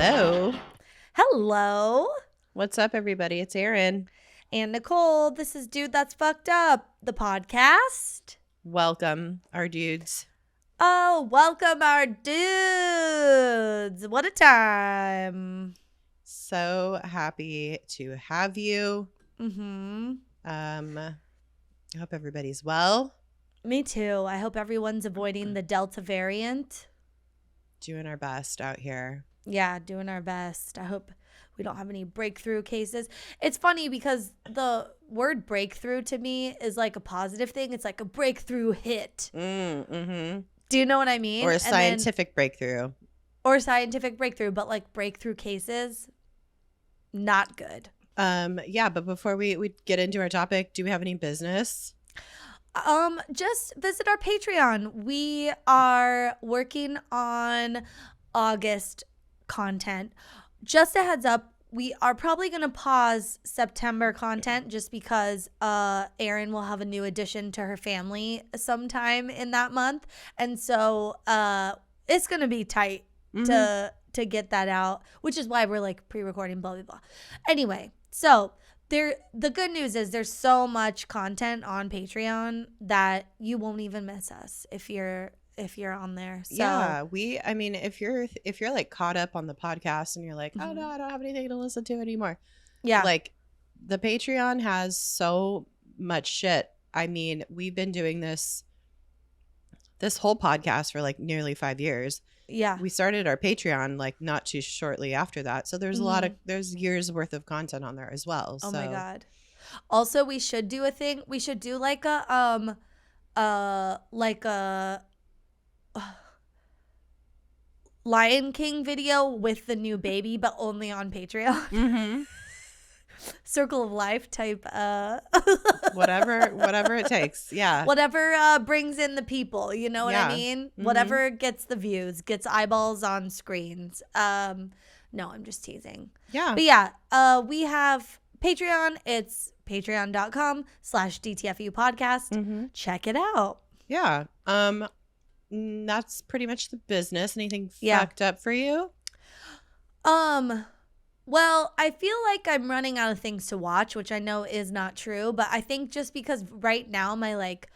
Hello. Hello. What's up, everybody? It's Erin. And Nicole. This is Dude That's Fucked Up, the podcast. Welcome, our dudes. Oh, welcome our dudes. What a time. So happy to have you. Mm-hmm. I hope everybody's well. Me too. I hope everyone's avoiding the Delta variant. Doing our best out here. Yeah, doing our best. I hope we don't have any breakthrough cases. It's funny because the word breakthrough to me is like a positive thing. It's like a breakthrough hit. Mm-hmm. Do you know what I mean? Or a scientific breakthrough. Or scientific breakthrough, but like breakthrough cases, not good. Yeah, but before we get into our topic, do we have any business? Just visit our Patreon. We are working on August content. Just a heads up, we are probably going to pause September content just because Erin will have a new addition to her family sometime in that month. And so it's going to be tight to get that out, which is why we're like pre-recording, blah, blah, blah. Anyway, so the good news is there's so much content on Patreon that you won't even miss us if you're on there. So, yeah, if you're like caught up on the podcast and you're like, oh no, I don't have anything to listen to anymore. Yeah. Like the Patreon has so much shit. I mean, we've been doing this whole podcast for like nearly 5 years. Yeah. We started our Patreon like not too shortly after that. So there's there's years worth of content on there as well. Oh my God. Also, we should do a thing. We should do like a Lion King video with the new baby, but only on Patreon. Mm-hmm. Circle of life type whatever it takes. Yeah. Whatever brings in the people, you know what I mean? Mm-hmm. Whatever gets the views, gets eyeballs on screens. No, I'm just teasing. Yeah. But yeah, we have Patreon. It's patreon.com/DTFU podcast. Mm-hmm. Check it out. Yeah. That's pretty much the business. Anything fucked up for you? Well, I feel like I'm running out of things to watch, which I know is not true, but I think just because right now my like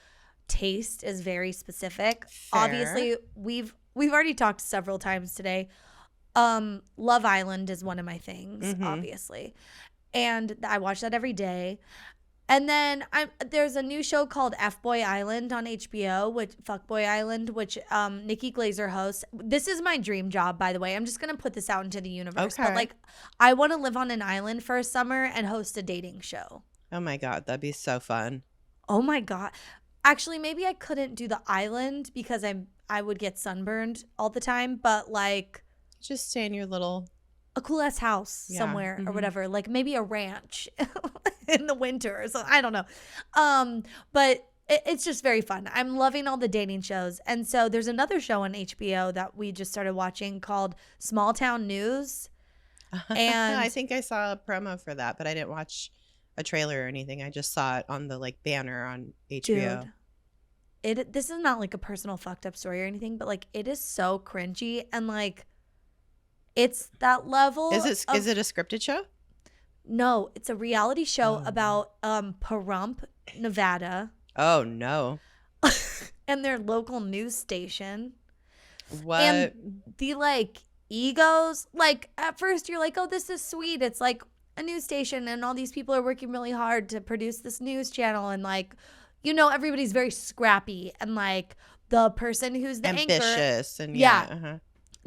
taste is very specific. Fair. Obviously, we've already talked several times today. Love Island is one of my things, obviously. And I watch that every day. And then there's a new show called F-Boy Island on HBO, Fuckboy Island, which Nikki Glazer hosts. This is my dream job, by the way. I'm just going to put this out into the universe. Okay. But like, I want to live on an island for a summer and host a dating show. Oh my God, that'd be so fun. Oh my God. Actually, maybe I couldn't do the island because I would get sunburned all the time. But like, just stay in your little... a cool ass house somewhere or whatever, like maybe a ranch in the winter or something. I don't know. But it's just very fun. I'm loving all the dating shows. And so there's another show on HBO that we just started watching called Small Town News. And I think I saw a promo for that, but I didn't watch a trailer or anything. I just saw it on the like banner on HBO. Dude, this is not like a personal fucked up story or anything, but like it is so cringy and like it's that level. Is it a scripted show? No, it's a reality show about Pahrump, Nevada. Oh no. And their local news station. What? And the like egos, like at first you're like, oh, this is sweet. It's like a news station and all these people are working really hard to produce this news channel and like, you know, everybody's very scrappy and like the person who's the ambitious anchor. And yeah.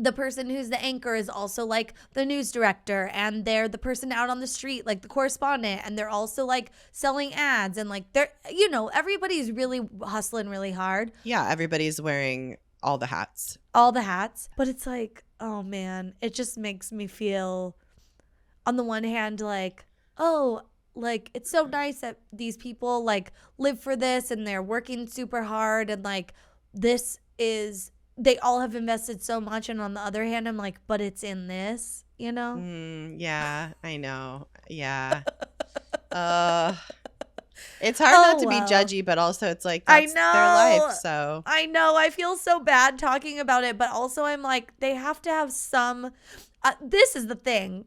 The person who's the anchor is also like the news director and they're the person out on the street, like the correspondent, and they're also like selling ads and like they're, you know, everybody's really hustling really hard. Yeah, everybody's wearing all the hats. But it's like, oh man, it just makes me feel on the one hand like, oh, like it's so nice that these people like live for this and they're working super hard and like this is, they all have invested so much. And on the other hand, I'm like, but it's in this, you know? Yeah, I know. Yeah. It's hard not to be judgy, but also it's like that's their life. So I know. I feel so bad talking about it, but also I'm like, they have to have some. This is the thing.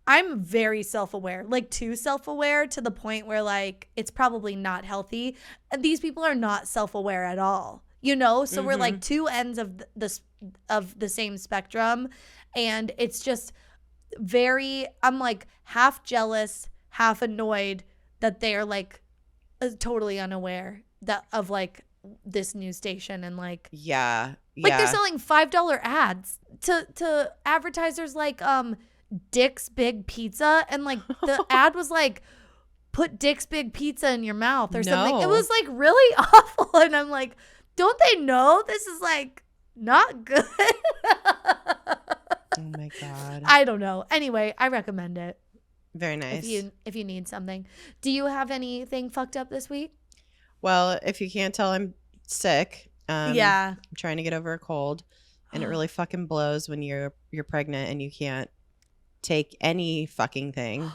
I'm very self-aware, like too self-aware to the point where like it's probably not healthy. And these people are not self-aware at all, you know? So we're like two ends of the same spectrum, and it's just I'm like half jealous, half annoyed that they're like totally unaware of like this news station and like they're selling $5 ads to advertisers like Dick's Big Pizza, and like the ad was like, put Dick's Big Pizza in your mouth or something. It was like really awful, and I'm like, don't they know this is like not good? Oh my God. I don't know. Anyway, I recommend it. Very nice. If you need something. Do you have anything fucked up this week? Well, if you can't tell, I'm sick. Yeah. I'm trying to get over a cold, and it really fucking blows when you're pregnant and you can't take any fucking thing.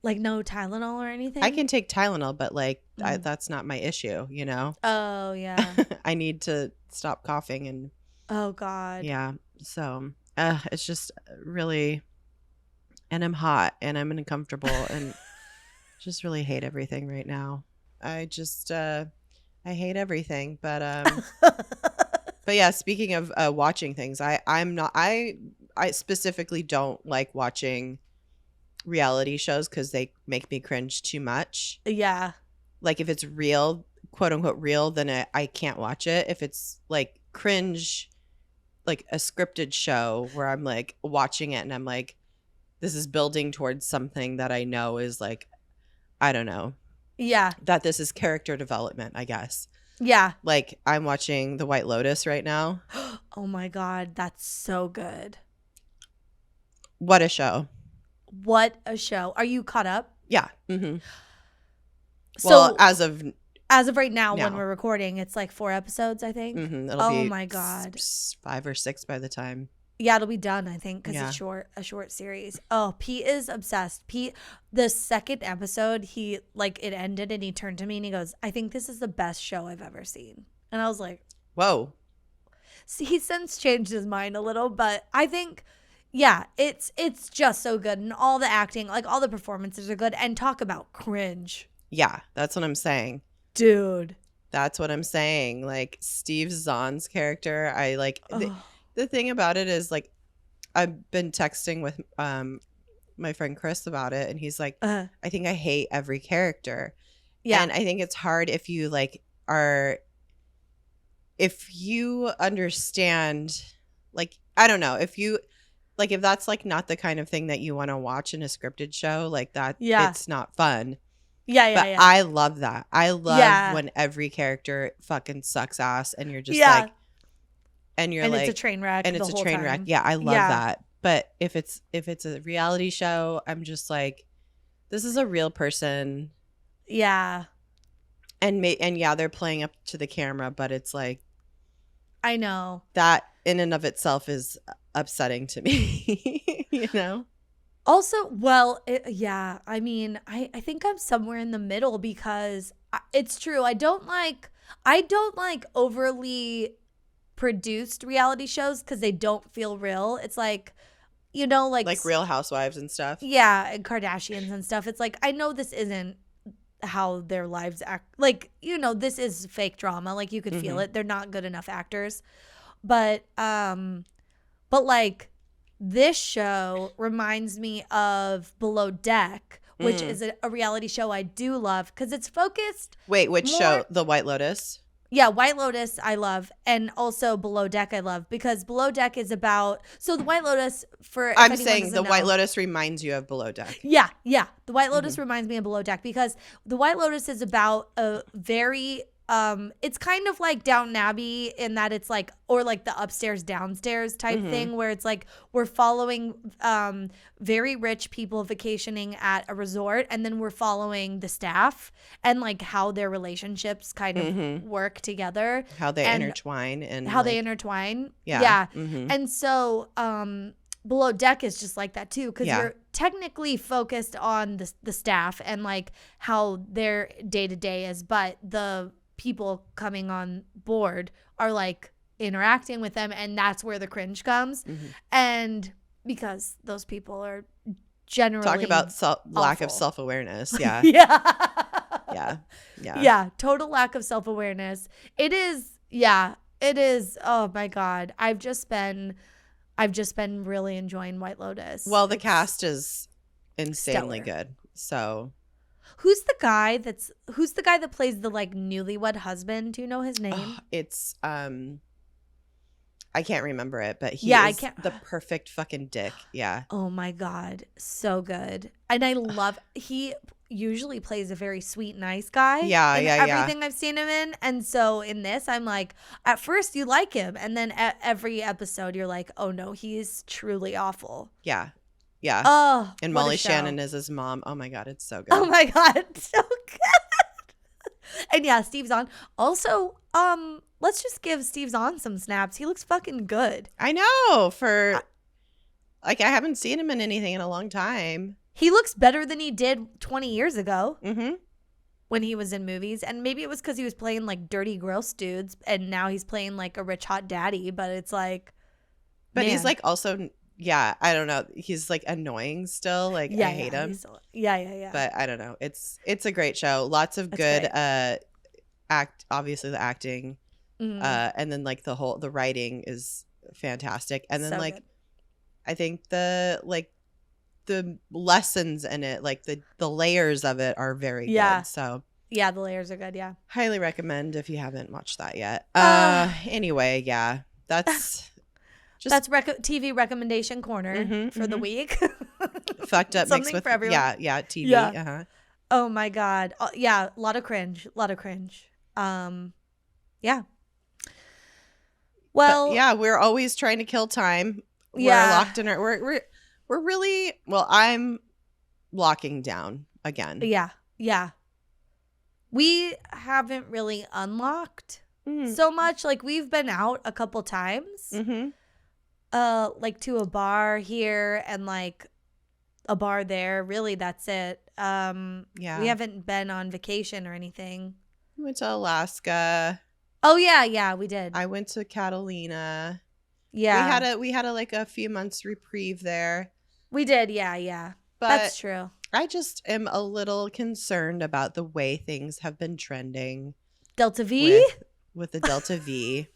Like no Tylenol or anything? I can take Tylenol, but like that's not my issue, you know? Oh, yeah. I need to stop coughing and oh God. Yeah. So it's just really, and I'm hot and I'm uncomfortable and just really hate everything right now. I just I hate everything, but yeah, speaking of watching things, I specifically don't like watching reality shows because they make me cringe too much. Yeah. Like if it's real, quote unquote real, then I can't watch it. If it's like cringe, like a scripted show where I'm like watching it and I'm like, this is building towards something that I know is like, I don't know. Yeah. That this is character development, I guess. Yeah. Like I'm watching The White Lotus right now. Oh my God. That's so good. What a show. What a show. Are you caught up? Yeah. Mm-hmm. So well, as of right now, when we're recording, it's like 4 episodes, I think. Mm-hmm. It'll be my God. 5 or 6 by the time. Yeah, it'll be done, I think, because it's a short series. Oh, Pete is obsessed. Pete, the second episode, it ended and he turned to me and he goes, I think this is the best show I've ever seen. And I was like, whoa. See, he's since changed his mind a little, but I think, yeah, it's just so good. And all the acting, like all the performances are good. And talk about cringe. Yeah, that's what I'm saying. Dude. That's what I'm saying. Like Steve Zahn's character, I like... The thing about it is, like, I've been texting with my friend Chris about it, and he's like, I think I hate every character. Yeah. And I think it's hard if you, like, if you understand, like, I don't know, if that's, like, not the kind of thing that you want to watch in a scripted show, like that, it's not fun. Yeah. But I love that. I love when every character fucking sucks ass, and you're just like, and it's a train wreck. And it's a train wreck. Yeah, I love that. But if it's a reality show, I'm just like, this is a real person. Yeah. And they're playing up to the camera, but it's like, I know. That in and of itself is upsetting to me, you know? Also, well, I mean, I think I'm somewhere in the middle because it's true. I don't like overly produced reality shows because they don't feel real. It's like, you know, like Real Housewives and stuff. Yeah, and Kardashians and stuff. It's like, I know this isn't how their lives act. Like, you know, this is fake drama. Like, you could feel it. They're not good enough actors. But like, this show reminds me of Below Deck, which is a reality show I do love because it's focused. Wait, which show? The White Lotus? Yeah, White Lotus I love, and also Below Deck I love because Below Deck is about the White Lotus I'm saying the White Lotus reminds you of Below Deck. Yeah, the White Lotus reminds me of Below Deck because the White Lotus is about a very it's kind of like Downton Abbey in that it's like, or like the upstairs downstairs type thing where it's like we're following very rich people vacationing at a resort, and then we're following the staff and like how their relationships kind of work together, how they intertwine and how they intertwine. Yeah. And so Below Deck is just like that too, because Yeah. you're technically focused on the staff and like how their day to day is, but the people coming on board are like interacting with them, and that's where the cringe comes. Mhm. And because those people are generally Talk about lack of awful. self-awareness. Yeah. Yeah. Yeah. Yeah, total lack of self-awareness. It is. Oh my God. I've just been really enjoying White Lotus. Well, the cast is insanely stellar. good. So Who's the guy that plays the like newlywed husband? Do you know his name? it's I can't remember it, but he Yeah, is the perfect fucking dick. Yeah. Oh my God. So good. And I love, he usually plays a very sweet, nice guy. Yeah, in yeah, everything I've seen him in. And so in this, I'm like, at first you like him. And then at every episode, you're like, oh no, he's truly awful. Yeah. Yeah. Oh, and what a Molly show. Shannon is his mom. Oh my God, it's so good. Oh my God. So good. And yeah, Steve Zahn. Also, let's just give Steve Zahn some snaps. He looks fucking good. I know. I haven't seen him in anything in a long time. He looks better than he did 20 years ago. Mm-hmm. When he was in movies. And maybe it was because he was playing like dirty, gross dudes, and now he's playing like a rich, hot daddy. But it's like, But man. he's like also, yeah, I don't know. He's like annoying still. Like I hate him. Yeah. But I don't know. It's a great show. Lots of good obviously the acting. Mhm. And then like the writing is fantastic. And then So like good. I think the lessons in it, like the layers of it are very good. So yeah, the layers are good. Yeah. highly recommend if you haven't watched that yet. Anyway, yeah, that's just That's TV recommendation corner for the week. fucked up mixed Something with for everyone. yeah TV. Yeah. Uh-huh. Oh my God. Yeah, a lot of cringe. Yeah. Well, But yeah, we're always trying to kill time. We're locked in our we're really well. I'm locking down again. Yeah. We haven't really unlocked Mm. so much. Like we've been out a couple times, Mm-hmm. like to a bar here and like a bar there. Really, that's it. Yeah. We haven't been on vacation or anything. We went to Alaska. Oh yeah, we did. I went to Catalina. Yeah, We had a like a few months reprieve there. we did. Yeah. But That's true. I just am a little concerned about the way things have been trending Delta V. with the Delta V.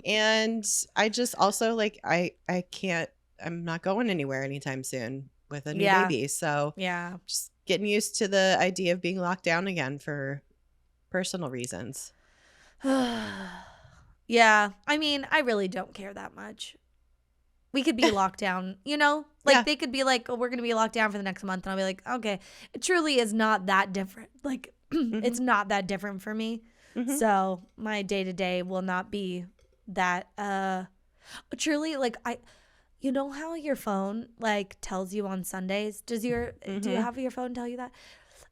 And I just also like I'm not going anywhere anytime soon with a new baby. So Yeah. just getting used to the idea of being locked down again for personal reasons. Yeah. I mean, I really don't care that much. We could be locked down, you know? Like Yeah. they could be like, oh, we're going to be locked down for the next month. And I'll be like, okay. It truly is not that different. Like, it's not that different for me. Mhm. So my day-to-day will not be that. Truly, like, you know how your phone, like, tells you on Sundays? Do you have your phone tell you that?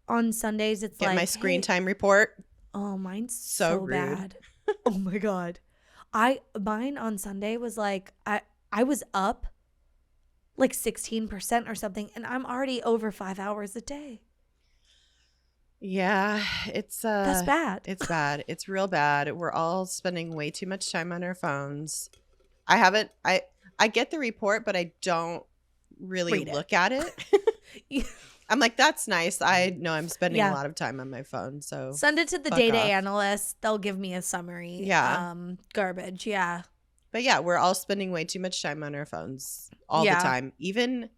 On Sundays, it's Get like. my screen hey, time report. Oh, mine's So so rude. bad. Oh my God. Mine on Sunday was like I was up like 16% or something, and I'm already over 5 hours a day. Yeah, it's That's bad. It's bad. It's real bad. We're all spending way too much time on our phones. I get the report, but I don't really Read it. look at it. I'm like, that's nice. I know I'm spending a lot of time on my phone. So Send it to the fuck data off. analyst. They'll give me a summary. Yeah. Garbage. Yeah. But yeah, we're all spending way too much time on our phones all Yeah. the time, even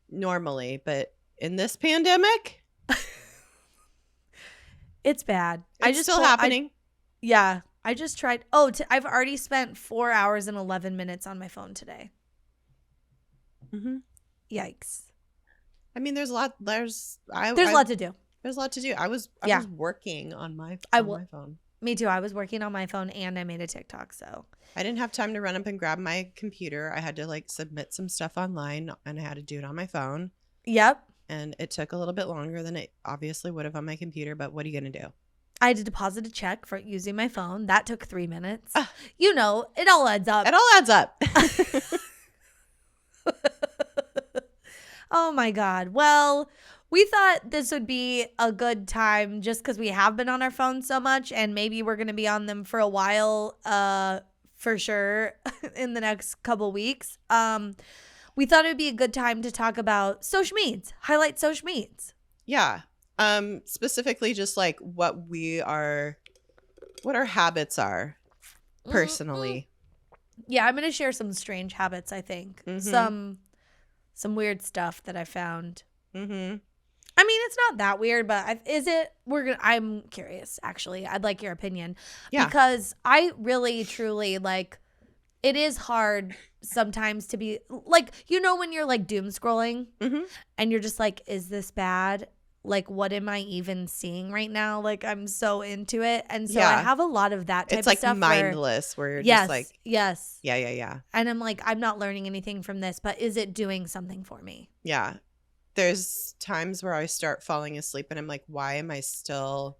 normally. But in this pandemic, It's bad. it's still happening. Yeah. I just tried. I've already spent 4 hours and 11 minutes on my phone today. Mm-hmm. Yikes. I mean, there's a lot. There's a lot to do. There's a lot to do. I was working on my phone. Me too. I was working on my phone and I made a TikTok. So I didn't have time to run up and grab my computer. I had to like submit some stuff online, and I had to do it on my phone. Yep. And it took a little bit longer than it obviously would have on my computer. But what are you gonna do? I had to deposit a check for using my phone. That took 3 minutes. You know, it all adds up. It all adds up. Oh my God. Well, we thought this would be a good time just because we have been on our phones so much, and maybe we're going to be on them for a while, for sure, in the next couple weeks. We thought it would be a good time to talk about Sosh Meeds, highlight Sosh Meeds. Yeah. Specifically just like what our habits are personally. Yeah, I'm going to share some strange habits, I think. Mm-hmm. Some weird stuff that I found. Mm-hmm. I mean, it's not that weird, but is it? I'm curious, actually. I'd like your opinion. Yeah. Because I really, truly, like, it is hard sometimes to be, like, when you're, like, doom scrolling and you're just like, is this bad? Like, what am I even seeing right now? Like, I'm so into it. And so I have a lot of that type of stuff. It's like mindless where you're just like. Yes. Yeah. And I'm like, I'm not learning anything from this, but is it doing something for me? Yeah. There's times where I start falling asleep and I'm like, why am I still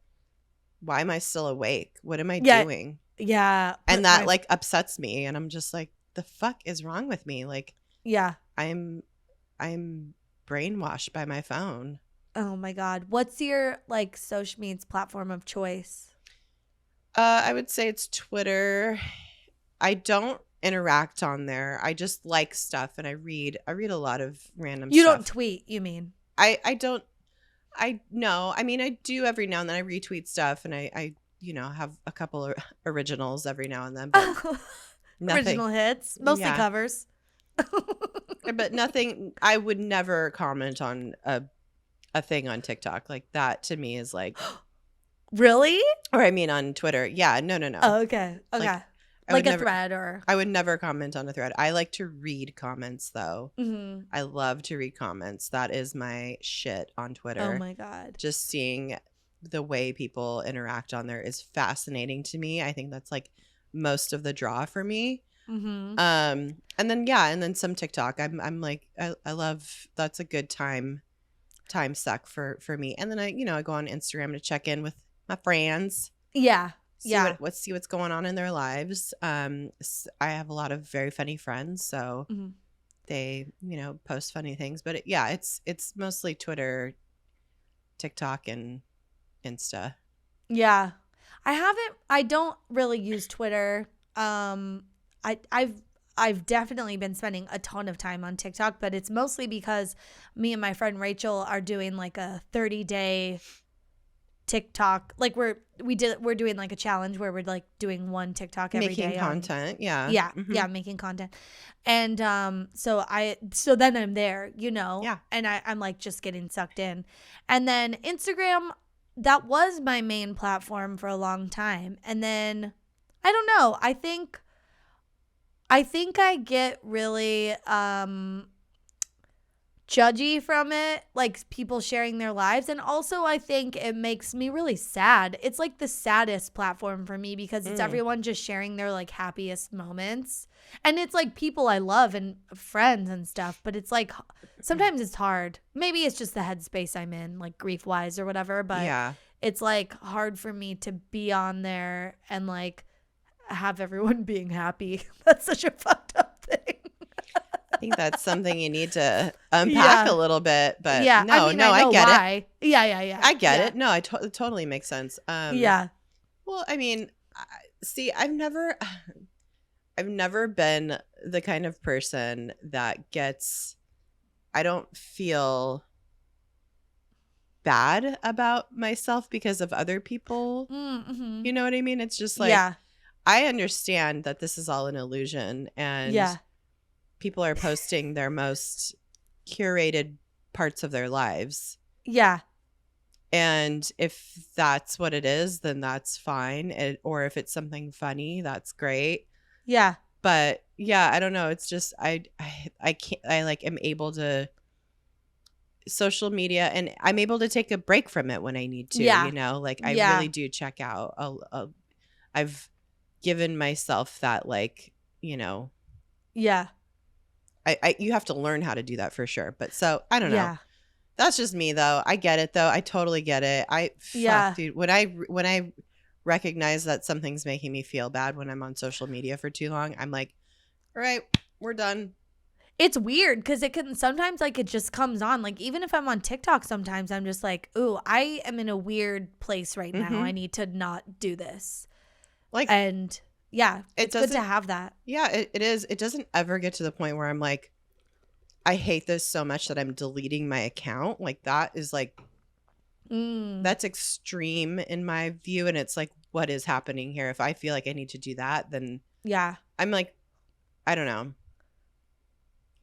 awake? What am I doing? Yeah. And that like upsets me. And I'm just like, the fuck is wrong with me? Like, yeah, I'm brainwashed by my phone. Oh my God. What's your like social media platform of choice? I would say it's Twitter. I don't interact on there. I just like stuff and I read a lot of random stuff. You don't tweet, you mean? I don't. No. I mean, I do every now and then. I retweet stuff and I have a couple of originals every now and then. But nothing. Original hits, mostly covers. But nothing. I would never comment on a thing on TikTok. Like that to me is like. Really? Or I mean on Twitter. Yeah. No. Oh, okay. Like a thread or. I would never comment on a thread. I like to read comments though. Mm-hmm. I love to read comments. That is my shit on Twitter. Oh my God. Just seeing the way people interact on there is fascinating to me. I think that's like most of the draw for me. Mm-hmm. And then some TikTok. I'm like I love, that's a good time suck for me. And then I go on Instagram to check in with my friends. Yeah. See what's going on in their lives. I have a lot of very funny friends, so they post funny things. But it's mostly Twitter, TikTok, and Insta. Yeah, I don't really use Twitter. I've definitely been spending a ton of time on TikTok, but it's mostly because me and my friend Rachel are doing like a 30-day TikTok. Like we're doing like a challenge where we're like doing one TikTok every day. Making content. Yeah, making content. And so then I'm there, and I'm like just getting sucked in. And then Instagram, that was my main platform for a long time. And then I don't know, I think I get really judgy from it, like people sharing their lives. And also I think it makes me really sad. It's like the saddest platform for me because it's everyone just sharing their like happiest moments. And it's like people I love and friends and stuff, but it's like sometimes it's hard. Maybe it's just the headspace I'm in, like grief wise or whatever, but it's like hard for me to be on there and like have everyone being happy. That's such a fucked up thing. I think that's something you need to unpack a little bit, but I get why. It. Yeah. I get it. No, it totally makes sense. Yeah. Well, I mean, see, I've never been the kind of person that I don't feel bad about myself because of other people. Mm-hmm. You know what I mean? It's just like, I understand that this is all an illusion and people are posting their most curated parts of their lives. Yeah. And if that's what it is, then that's fine. Or if it's something funny, that's great. Yeah. But I don't know. It's just, I can't, I like am able to social media and I'm able to take a break from it when I need to, like I really do check out. I've given myself that like, you have to learn how to do that for sure. But so I don't know. That's just me though. I get it though. I totally get it. Dude, when I recognize that something's making me feel bad when I'm on social media for too long, I'm like, all right, we're done. It's weird because it can sometimes, like, it just comes on. Like, even if I'm on TikTok, sometimes I'm just like, ooh, I am in a weird place right now. I need to not do this. Like, and yeah, it it's good to doesn't have that. Yeah, it is. It doesn't ever get to the point where I'm like, I hate this so much that I'm deleting my account. Like, that is like, that's extreme in my view. And it's like, what is happening here? If I feel like I need to do that, then Yeah. I'm like, I don't know.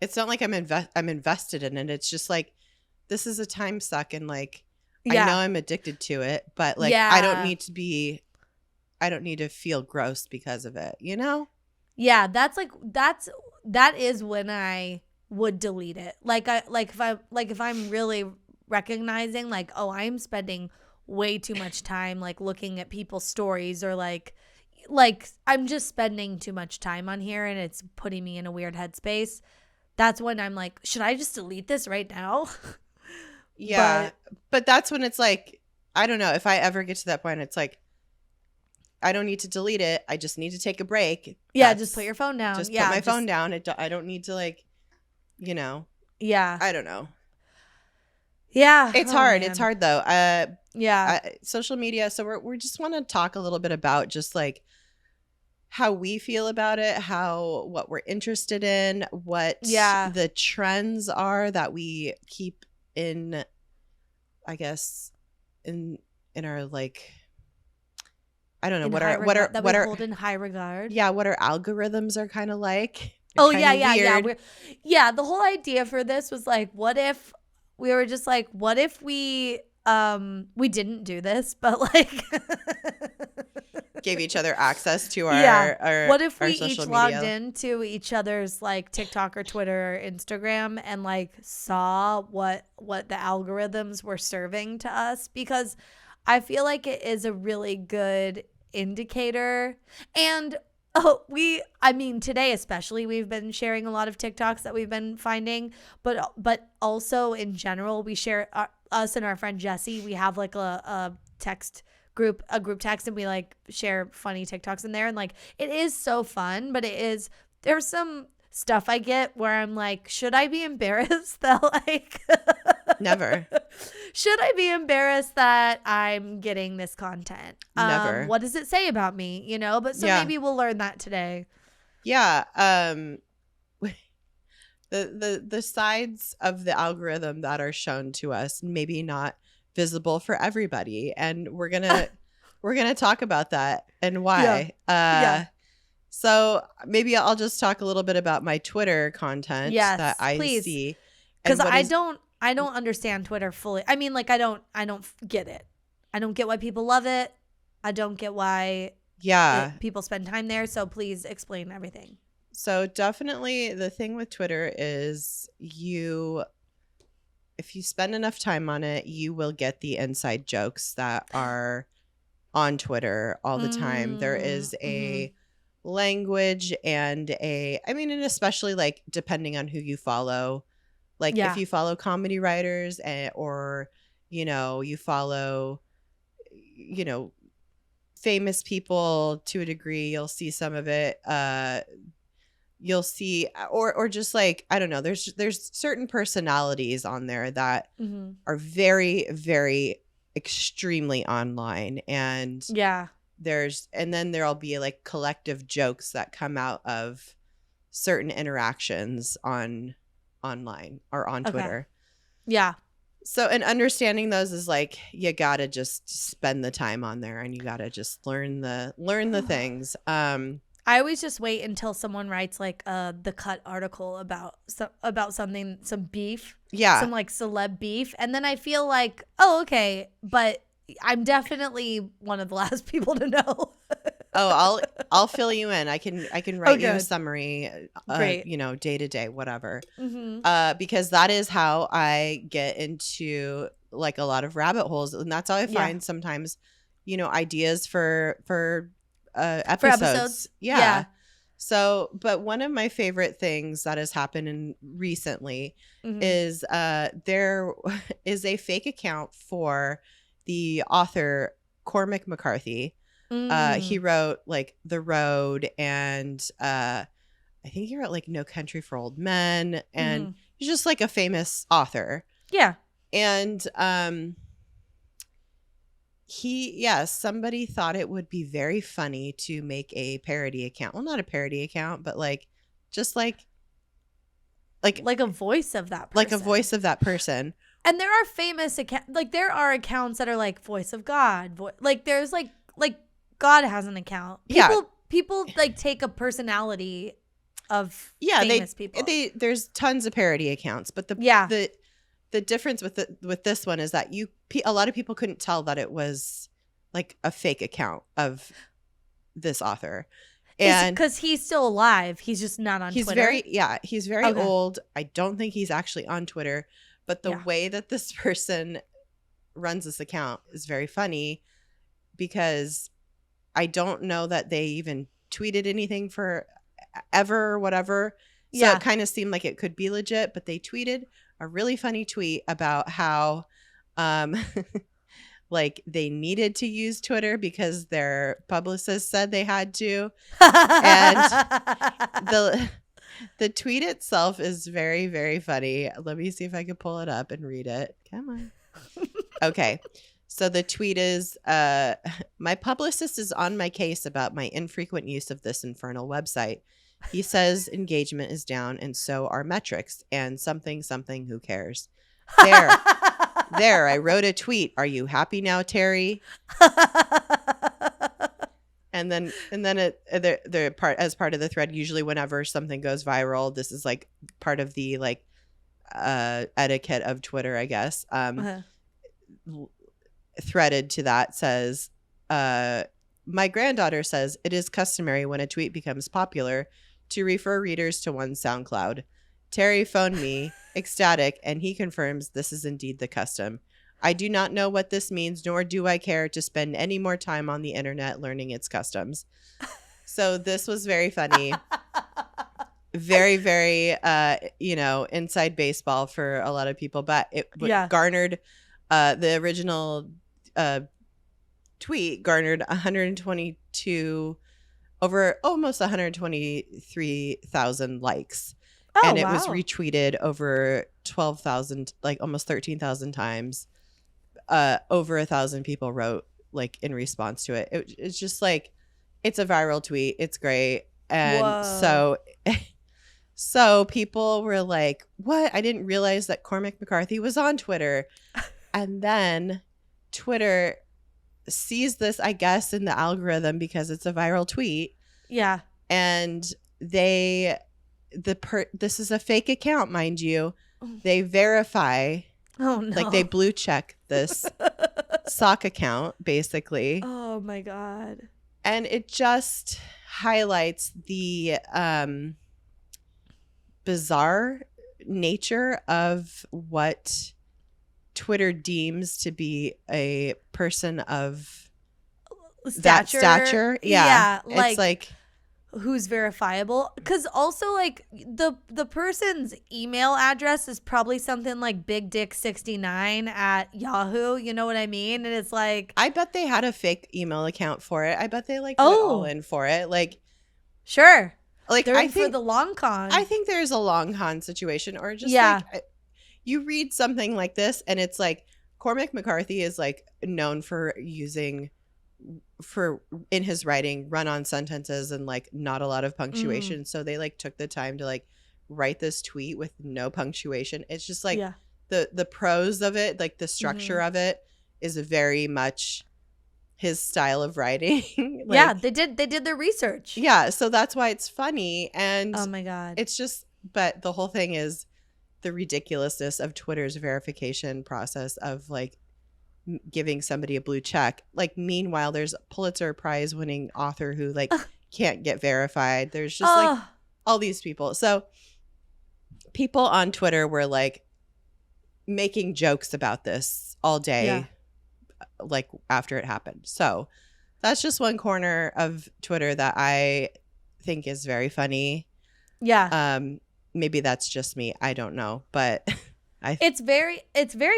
It's not like I'm invested in it. It's just like, this is a time suck, and like, I know I'm addicted to it, but like, I don't need to feel gross because of it, you know? Yeah, that is when I would delete it. If I'm really recognizing, like, oh, I'm spending way too much time like looking at people's stories, or like I'm just spending too much time on here and it's putting me in a weird headspace. That's when I'm like, should I just delete this right now? Yeah. But that's when it's like, I don't know, if I ever get to that point, it's like, I don't need to delete it. I just need to take a break. Yeah, just put your phone down. Just put my phone down. I don't need to, like, you know. Yeah. I don't know. Yeah. It's hard. Man. It's hard, though. Yeah. Social media. So we just want to talk a little bit about just, like, how we feel about it, what we're interested in, what the trends are that we keep in, I guess, in our, like, I don't know, what are hold in high regard. Yeah, what our algorithms are kind of like. Oh yeah. Yeah. The whole idea for this was like, what if we were just like, what if we didn't do this, but like gave each other access to our what if we each logged into each other's like TikTok or Twitter or Instagram and like saw what the algorithms were serving to us? Because I feel like it is a really good indicator. And today especially, we've been sharing a lot of TikToks that we've been finding, but also in general, we share us and our friend Jessie. We have like a group text, and we like share funny TikToks in there, and like it is so fun. But there's some stuff I get where I'm like, should I be embarrassed that like never should I be embarrassed that I'm getting this content? Never. What does it say about me? You know, but maybe we'll learn that today. Yeah. The sides of the algorithm that are shown to us, maybe not visible for everybody, and we're gonna talk about that and why. So maybe I'll just talk a little bit about my Twitter content that I see, because I don't understand Twitter fully. I mean, like, I don't get it. I don't get why people love it. I don't get why people spend time there. So please explain everything. So definitely the thing with Twitter is if you spend enough time on it, you will get the inside jokes that are on Twitter all the time. There is a language and and especially like depending on who you follow. Like if you follow comedy writers or, you follow, famous people to a degree, you'll see some of it. You'll see, or just like, I don't know, there's certain personalities on there that are very, very extremely online. And and then there'll be like collective jokes that come out of certain interactions online or on Twitter. Yeah. So, and understanding those is like, you gotta just spend the time on there, and you gotta just learn the things. I always just wait until someone writes like the Cut article about something, some beef, some like celeb beef, and then I feel like, oh, okay, but I'm definitely one of the last people to know. Oh, I'll fill you in. I can write you a summary, Great. Day to day, whatever. Because that is how I get into like a lot of rabbit holes, and that's how I find sometimes, ideas for episodes. Yeah. So, but one of my favorite things that has happened recently is there is a fake account for the author Cormac McCarthy. He wrote like The Road and I think he wrote like No Country for Old Men, and Mm-hmm. he's just like a famous author. Yeah. And somebody thought it would be very funny to make a parody account. Well, not a parody account, but like just like Like a voice of that person. like a voice of that person. And there are famous accounts, like there are accounts that are like voice of God. Like there's like God has an account. People like take a personality of famous people. There's tons of parody accounts, but the difference with this one is that a lot of people couldn't tell that it was like a fake account of this author. And because he's still alive, he's just not on Twitter. He's very old. I don't think he's actually on Twitter, but the way that this person runs this account is very funny, because I don't know that they even tweeted anything for ever or whatever. So it kind of seemed like it could be legit, but they tweeted a really funny tweet about how like they needed to use Twitter because their publicist said they had to. And the tweet itself is very, very funny. Let me see if I can pull it up and read it. Come on. Okay. So the tweet is, my publicist is on my case about my infrequent use of this infernal website. He says engagement is down, and so are metrics, and something, who cares? There, I wrote a tweet. Are you happy now, Terry? And then the part as part of the thread, usually whenever something goes viral, this is like part of the like etiquette of Twitter, I guess. Threaded to that says, my granddaughter says it is customary when a tweet becomes popular to refer readers to one's SoundCloud. Terry phoned me, ecstatic, and he confirms this is indeed the custom. I do not know what this means, nor do I care to spend any more time on the internet learning its customs. So this was very funny. Very, very, inside baseball for a lot of people. But it garnered, the original tweet garnered almost 123,000 likes. And it was retweeted over 12,000, like almost 13,000 times. Over 1,000 people wrote like in response to it. It's just like, it's a viral tweet. It's great. And so people were like, what? I didn't realize that Cormac McCarthy was on Twitter. And then Twitter sees this, I guess, in the algorithm because it's a viral tweet. Yeah. And this is a fake account, mind you. They verify. Oh no. Like they blue check this sock account, basically. Oh my God. And it just highlights the bizarre nature of what Twitter deems to be a person of that stature. Yeah. It's like who's verifiable, because also like the person's email address is probably something like bigdick69 at Yahoo, you know what I mean? And it's like, I bet they had a fake email account for it. I bet they like went all in for it. Like, sure, like they're in for the long con. I think there's a long con situation, or just like you read something like this and it's like Cormac McCarthy is like known for using in his writing run-on sentences and like not a lot of punctuation. So they like took the time to like write this tweet with no punctuation. It's just like the prose of it, like the structure of it is very much his style of writing. Like, they did their research. Yeah, so that's why it's funny. And oh my God, it's just, but the whole thing is the ridiculousness of Twitter's verification process of like giving somebody a blue check. Like, meanwhile, there's a Pulitzer Prize winning author who like can't get verified. There's just like all these people. So people on Twitter were like making jokes about this all day, like after it happened. So that's just one corner of Twitter that I think is very funny. Yeah. Maybe that's just me. I don't know, but it's very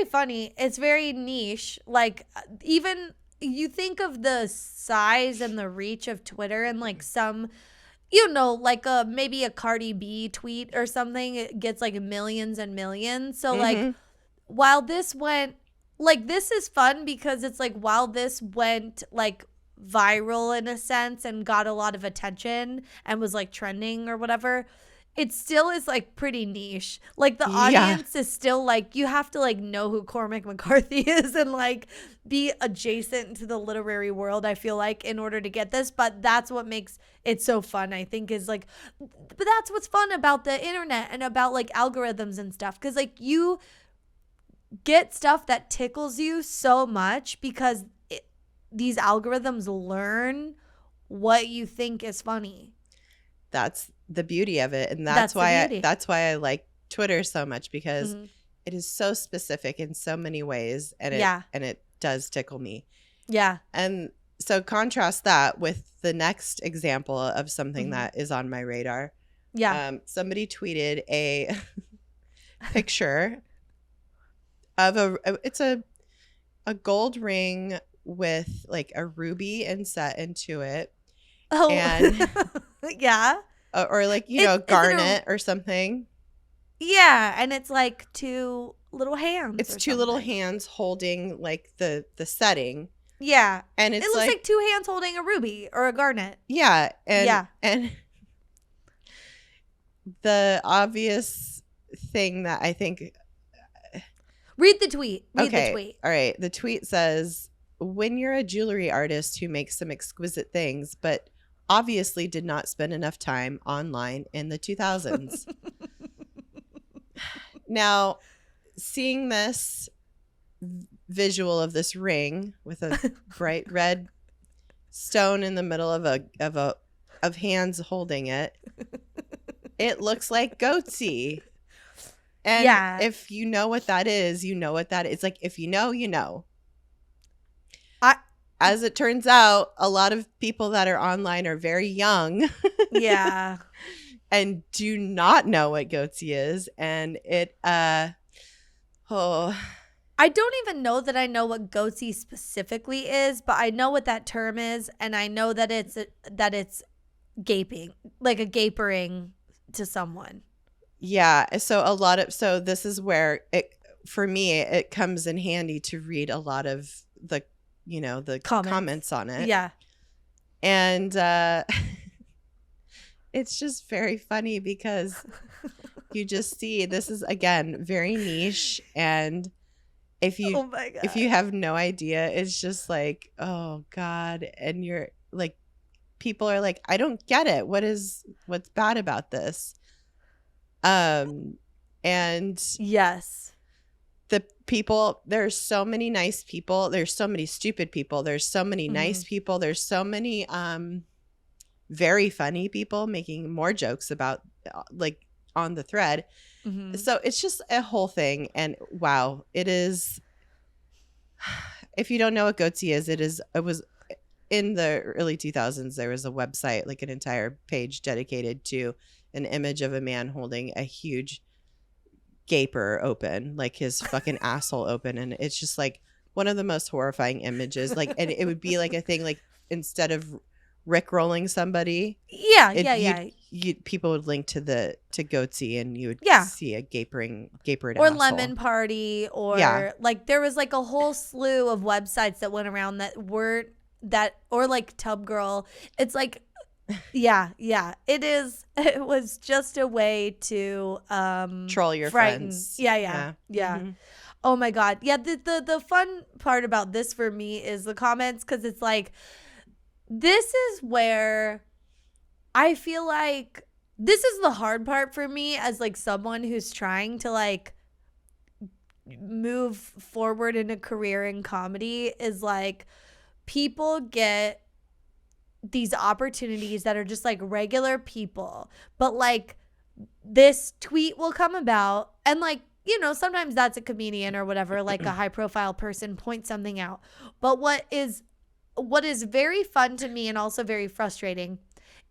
funny. It's very niche. Like, even you think of the size and the reach of Twitter, and like some like maybe a Cardi B tweet or something, it gets like millions and millions. So like Mm-hmm. while this went, like, this is fun because it's like while this went like viral in a sense and got a lot of attention and was like trending or whatever, it still is like pretty niche. Like the Yeah. audience is still like, you have to like know who Cormac McCarthy is and like be adjacent to the literary world, I feel like, in order to get this. But that's what makes it so fun, I think, is like, but that's what's fun about the internet and about like algorithms and stuff. Cause like you get stuff that tickles you so much because these algorithms learn what you think is funny. That's the beauty of it, and That's the beauty. that's why I like Twitter so much, because Mhm. it is so specific in so many ways, and Yeah. it does tickle me. Yeah. And so contrast that with the next example of something Mhm. that is on my radar. Yeah. Somebody tweeted a picture of it's a gold ring with like a ruby inset into it, Oh. and Yeah. or like, Is it garnet or something. Yeah, and it's like two little hands. It's or two little something. hands holding like the setting, Yeah. and It it's looks like two hands holding a ruby or a garnet. yeah, and Yeah. and the obvious thing that I think. Read the tweet. Read Okay, the tweet. all right. The tweet says, "When you're a jewelry artist who makes some exquisite things, but obviously did not spend enough time online in the 2000s." Now, seeing this visual of this ring with a bright red stone in the middle of hands holding it, it looks like goatsy. And Yeah. if you know what that is, you know what that is. Like, if you know, you know. As it turns out, a lot of people that are online are very young. Yeah. And do not know what goatsy is. And it, I don't even know that I know what goatsy specifically is, but I know what that term is, and I know that it's gaping, like a gapering to someone. yeah. So this is where for me, it comes in handy to read a lot of the, the comments on it. Yeah. And it's just very funny because you just see this is, again, very niche. And if Oh my God. if you have no idea, it's just like, oh God. And you're like, people are like, I don't get it. What's bad about this? And Yes. the people, there's so many nice people. There's so many stupid people. There's so many nice people. There's so many very funny people making more jokes about like on the thread. Mhm. So it's just a whole thing. And wow, it is. If you don't know what goatsy is, it was in the early 2000s. There was a website, like an entire page dedicated to an image of a man holding a huge gaper open, like his fucking asshole open. And it's just like one of the most horrifying images. Like, and it would be like a thing, like instead of rickrolling somebody, Yeah. people would link to goatsy, and you would see a gapered Or asshole. Lemon Party, or like there was like a whole slew of websites that went around that weren't that, or like Tub Girl. It's like, yeah. It was just a way to troll your frighten. friends. Yeah. Mm-hmm. Oh my God. Yeah, the fun part about this for me is the comments, because it's like, this is where I feel like this is the hard part for me as like someone who's trying to like move forward in a career in comedy, is like people get these opportunities that are just like regular people, but like this tweet will come about, and like, sometimes that's a comedian or whatever, like a high profile person points something out. But what is very fun to me and also very frustrating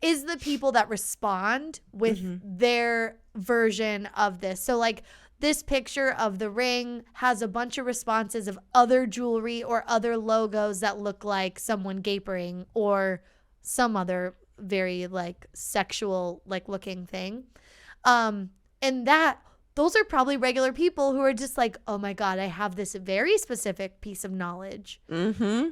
is the people that respond with their version of this. So like this picture of the ring has a bunch of responses of other jewelry or other logos that look like someone gapering or some other very like sexual like looking thing. And those are probably regular people who are just like, oh my God, I have this very specific piece of knowledge. Mm-hmm.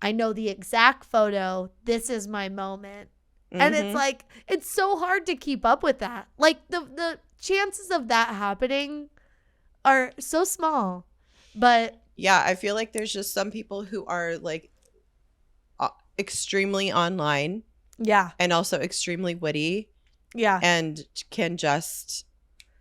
I know the exact photo. This is my moment. Mm-hmm. And it's like, it's so hard to keep up with that. Like the chances of that happening are so small. But yeah, I feel like there's just some people who are like extremely online. Yeah. And also extremely witty. Yeah. And can just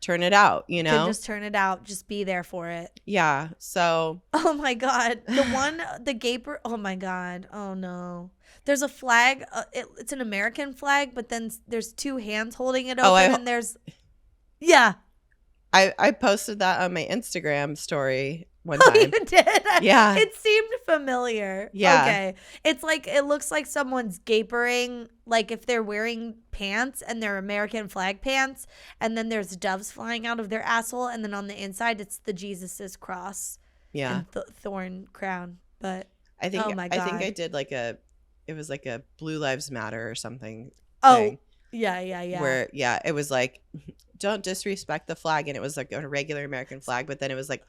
turn it out, you know? Can just turn it out. Just be there for it. Yeah. So. Oh my God. The gaper. Oh my God. Oh no. There's a flag. It's an American flag, but then there's two hands holding it open, and there's. Yeah. I posted that on my Instagram story one Oh, time. you did? Yeah. It seemed familiar. Yeah. Okay. It's like, it looks like someone's gapering, like if they're wearing pants and they're American flag pants, and then there's doves flying out of their asshole, and then on the inside, it's the Jesus's cross. Yeah. And thorn crown. But I think, oh my God. I think I did like it was like a Blue Lives Matter or something. Oh, thing, yeah. Where, it was like, don't disrespect the flag. And it was like a regular American flag, but then it was like,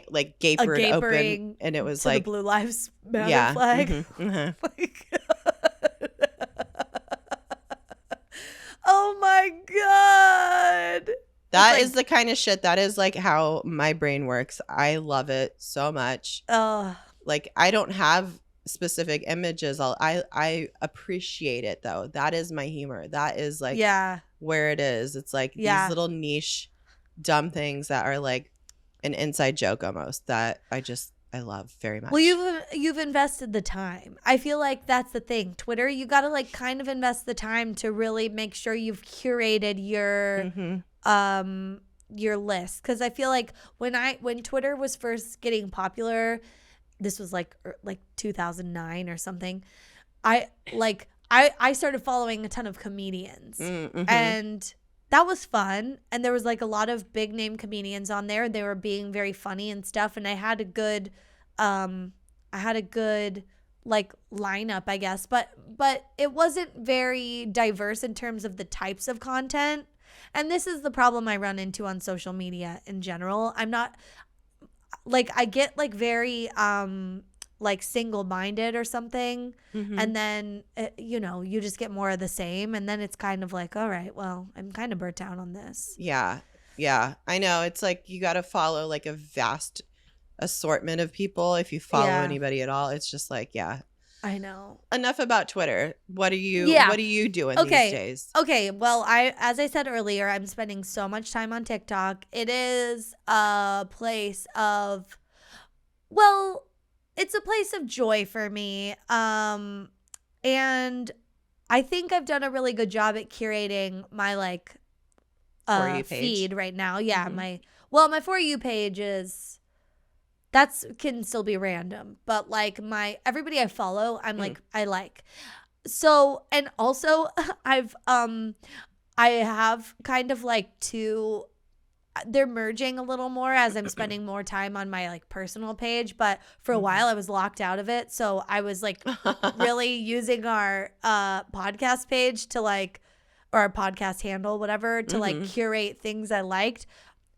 like gapered open, and it was like the Blue Lives Matter flag. Mm-hmm, mm-hmm. Oh my God. That is the kind of shit, that is like how my brain works. I love it so much. Like, I don't have specific images. I appreciate it though. That is my humor. That is like where it is. It's like these little niche dumb things that are like an inside joke almost, that I love very much. Well, you've invested the time. I feel like that's the thing. Twitter, you got to like kind of invest the time to really make sure you've curated your list, because I feel like when Twitter was first getting popular, this was like 2009 or something, I started following a ton of comedians, and that was fun. And there was like a lot of big name comedians on there. They were being very funny and stuff. And I had a good like lineup, I guess. But it wasn't very diverse in terms of the types of content. And this is the problem I run into on social media in general. I'm not like, I get like very like single-minded or something, and then you just get more of the same, and then it's kind of like, all right, well, I'm kind of burnt out on this. Yeah I know. It's like you got to follow like a vast assortment of people if you follow anybody at all. It's just like, I know. Enough about Twitter. What are you doing these days? Okay, well, as I said earlier, I'm spending so much time on TikTok. It is a place of, well, it's a place of joy for me. And I think I've done a really good job at curating my like For You page feed right now. Yeah, my For You page can still be random, but like everybody I follow, I'm like, I like. So, and also I have kind of like they're merging a little more as I'm spending more time on my like personal page, but for a while I was locked out of it. So I was like really using our podcast page to like, or our podcast handle, whatever, to like curate things I liked.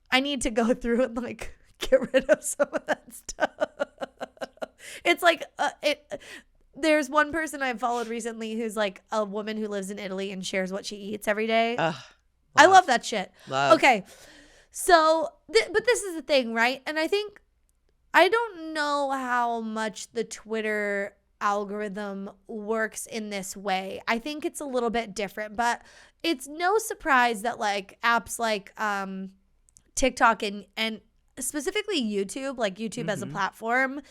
I need to go through and like get rid of some of that stuff. It's like there's one person I've followed recently who's like a woman who lives in Italy and shares what she eats every day. I love that shit. Okay. So, but this is the thing, right? And I think, I don't know how much the Twitter algorithm works in this way. I think it's a little bit different, but it's no surprise that like apps like TikTok and specifically YouTube, like YouTube as a platform,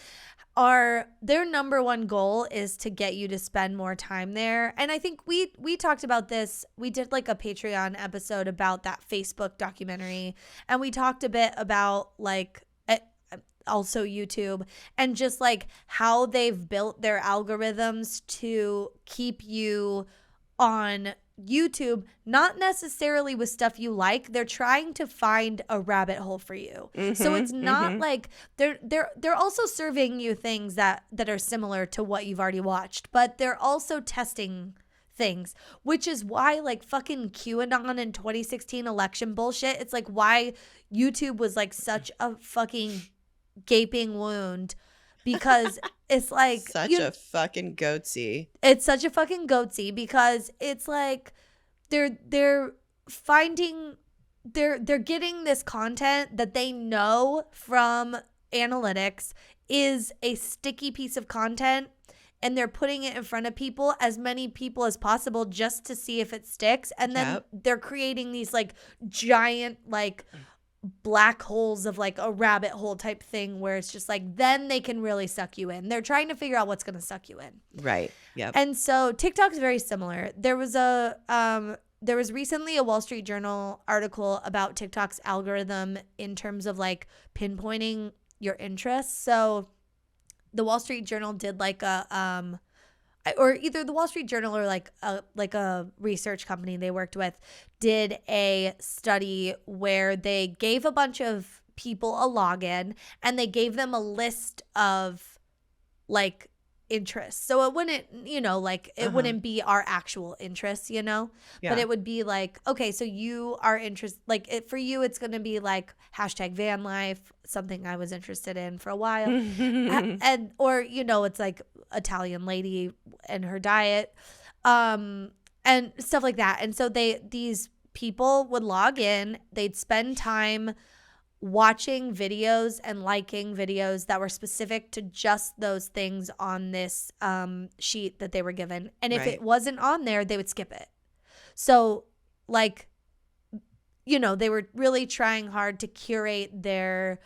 their number one goal is to get you to spend more time there. And I think we talked about this. We did like a Patreon episode about that Facebook documentary, and we talked a bit about like also YouTube and just like how they've built their algorithms to keep you on YouTube, not necessarily with stuff you like. They're trying to find a rabbit hole for you. So it's not like they're also serving you things that are similar to what you've already watched, but they're also testing things, which is why like fucking QAnon and 2016 election bullshit, it's like why YouTube was like such a fucking gaping wound, because it's like Such a fucking goatsy. it's such a fucking goatsy, because it's like they're finding they're getting this content that they know from analytics is a sticky piece of content, and they're putting it in front of people, as many people as possible, just to see if it sticks. And then they're creating these like giant like black holes of like a rabbit hole type thing, where it's just like then they can really suck you in. They're trying to figure out what's going to suck you in. Right. Yep. And so TikTok's very similar. There was recently a Wall Street Journal article about TikTok's algorithm in terms of like pinpointing your interests. So the Wall Street Journal did like a or either the Wall Street Journal or like a research company they worked with did a study where they gave a bunch of people a login and they gave them a list of like interests. So it wouldn't, like it wouldn't be our actual interests, but it would be like, okay, so you are interested, like for you, it's going to be like hashtag van life, something I was interested in for a while. or it's like Italian lady and her diet, and stuff like that. And so these people would log in, they'd spend time watching videos and liking videos that were specific to just those things on this sheet that they were given. And if it wasn't on there, they would skip it. So like, they were really trying hard to curate their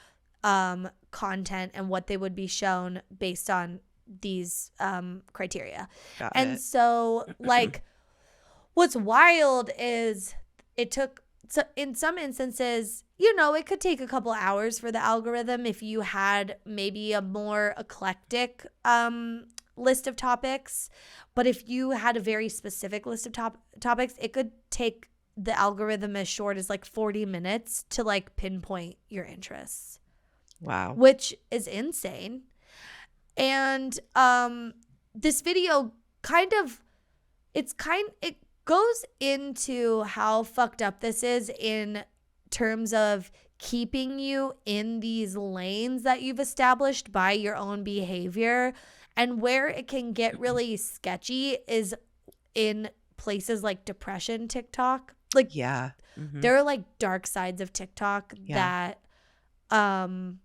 content and what they would be shown based on these criteria. And so like what's wild is so in some instances, it could take a couple hours for the algorithm if you had maybe a more eclectic list of topics. But if you had a very specific list of topics, it could take the algorithm as short as like 40 minutes to like pinpoint your interests. Wow. Which is insane. And this video it goes into how fucked up this is in terms of keeping you in these lanes that you've established by your own behavior. And where it can get really sketchy is in places like depression TikTok. Like, there are like dark sides of TikTok that, and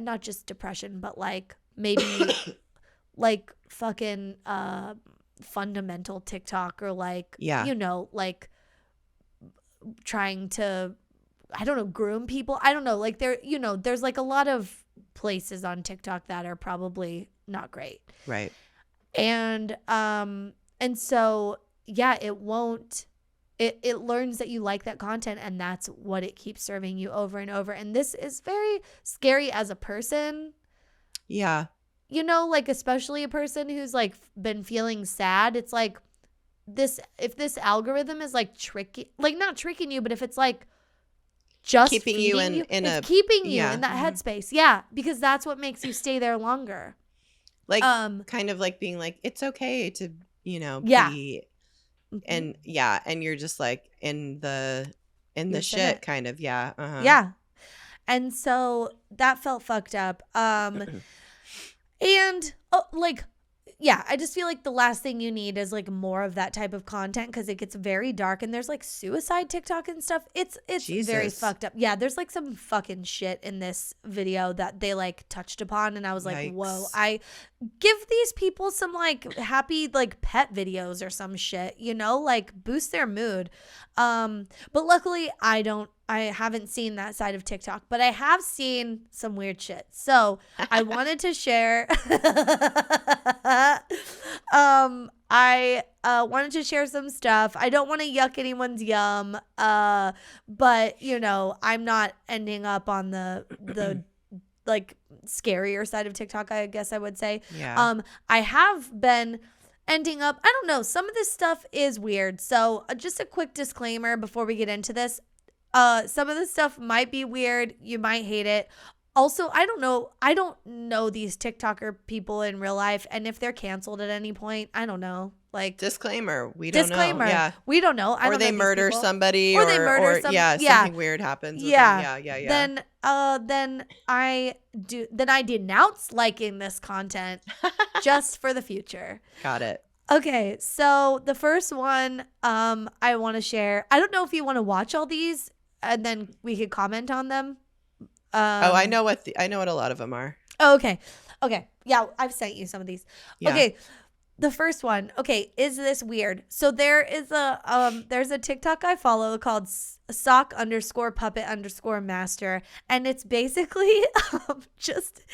not just depression, but like maybe like fucking fundamental TikTok, or like like trying to, I don't know, groom people. I don't know, like there's like a lot of places on TikTok that are probably not great, right? And so it learns that you like that content, and that's what it keeps serving you over and over. And this is very scary as a person. Yeah. Like especially a person who's like been feeling sad. It's like if this algorithm is like not tricking you, but if it's like just keeping you in keeping you in that headspace. Yeah. Because that's what makes you stay there longer. Like kind of like being like, it's okay to, be and and you're just like in the shit kind of. Yeah. Yeah. And so that felt fucked up. And I just feel like the last thing you need is like more of that type of content, because it gets very dark, and there's like suicide TikTok and stuff. It's very fucked up. Yeah, there's like some fucking shit in this video that they like touched upon, and I was like, whoa, I give these people some like happy like pet videos or some shit, like boost their mood. But luckily I haven't sseen that side of TikTok, but I have seen some weird shit. So I wanted to share. I wanted to share some stuff. I don't want to yuck anyone's yum, but I'm not ending up on the like scarier side of TikTok, I guess I would say. Yeah. I have been ending up. I don't know. Some of this stuff is weird. So just a quick disclaimer before we get into this. Some of this stuff might be weird. You might hate it. Also, I don't know these TikToker people in real life, and if they're canceled at any point, I don't know. Like, disclaimer, we don't disclaimer. know. Yeah. We don't know. I Or don't they know murder somebody, or they murder some. yeah, Yeah. something weird happens with them. Yeah. Then I denounce liking this content just for the future. Got it. Okay, so the first one I want to share. I don't know if you want to watch all these and then we could comment on them. I know what a lot of them are. Oh, okay. Yeah, I've sent you some of these. Yeah. Okay. The first one. Okay, is this weird? So there's a TikTok I follow called sock_puppet_master, and it's basically just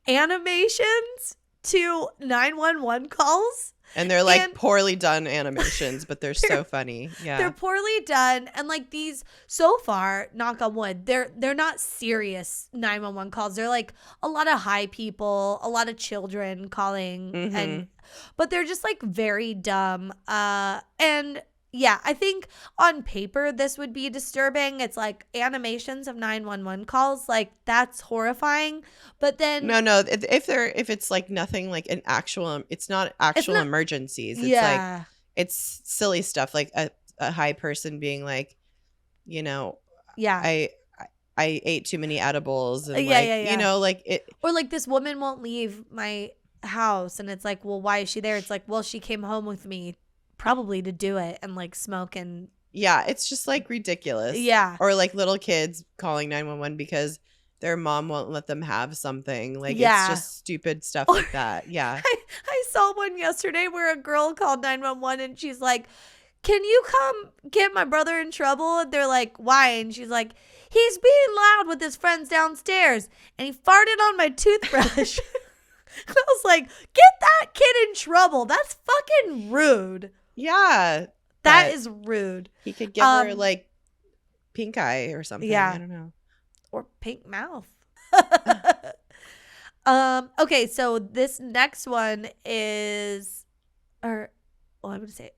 animations to 911 calls. And they're like poorly done animations, but they're so funny. Yeah. They're poorly done, and like these so far, knock on wood, they're not serious 911 calls. They're like a lot of high people, a lot of children calling, but they're just like very dumb. And yeah, I think on paper this would be disturbing. It's like animations of 911 calls, like that's horrifying. But then no, if it's like nothing like an actual, it's not actual emergencies. It's like it's silly stuff, like a high person being like, you know, I ate too many edibles, and you know, like it, or like this woman won't leave my house, and it's like, well, why is she there? It's like, well, she came home with me probably to do it and like smoke and it's just like ridiculous. Or like little kids calling 911 because their mom won't let them have something. Like it's just stupid stuff like that. I saw one yesterday where a girl called 911 and she's like, can you come get my brother in trouble? And they're like, why? And she's like, he's being loud with his friends downstairs and he farted on my toothbrush. I was like, get that kid in trouble. That's fucking rude. Yeah. That is rude. He could give her like pink eye or something. Yeah. I don't know. Or pink mouth. Okay, so this next one is, I'm gonna say,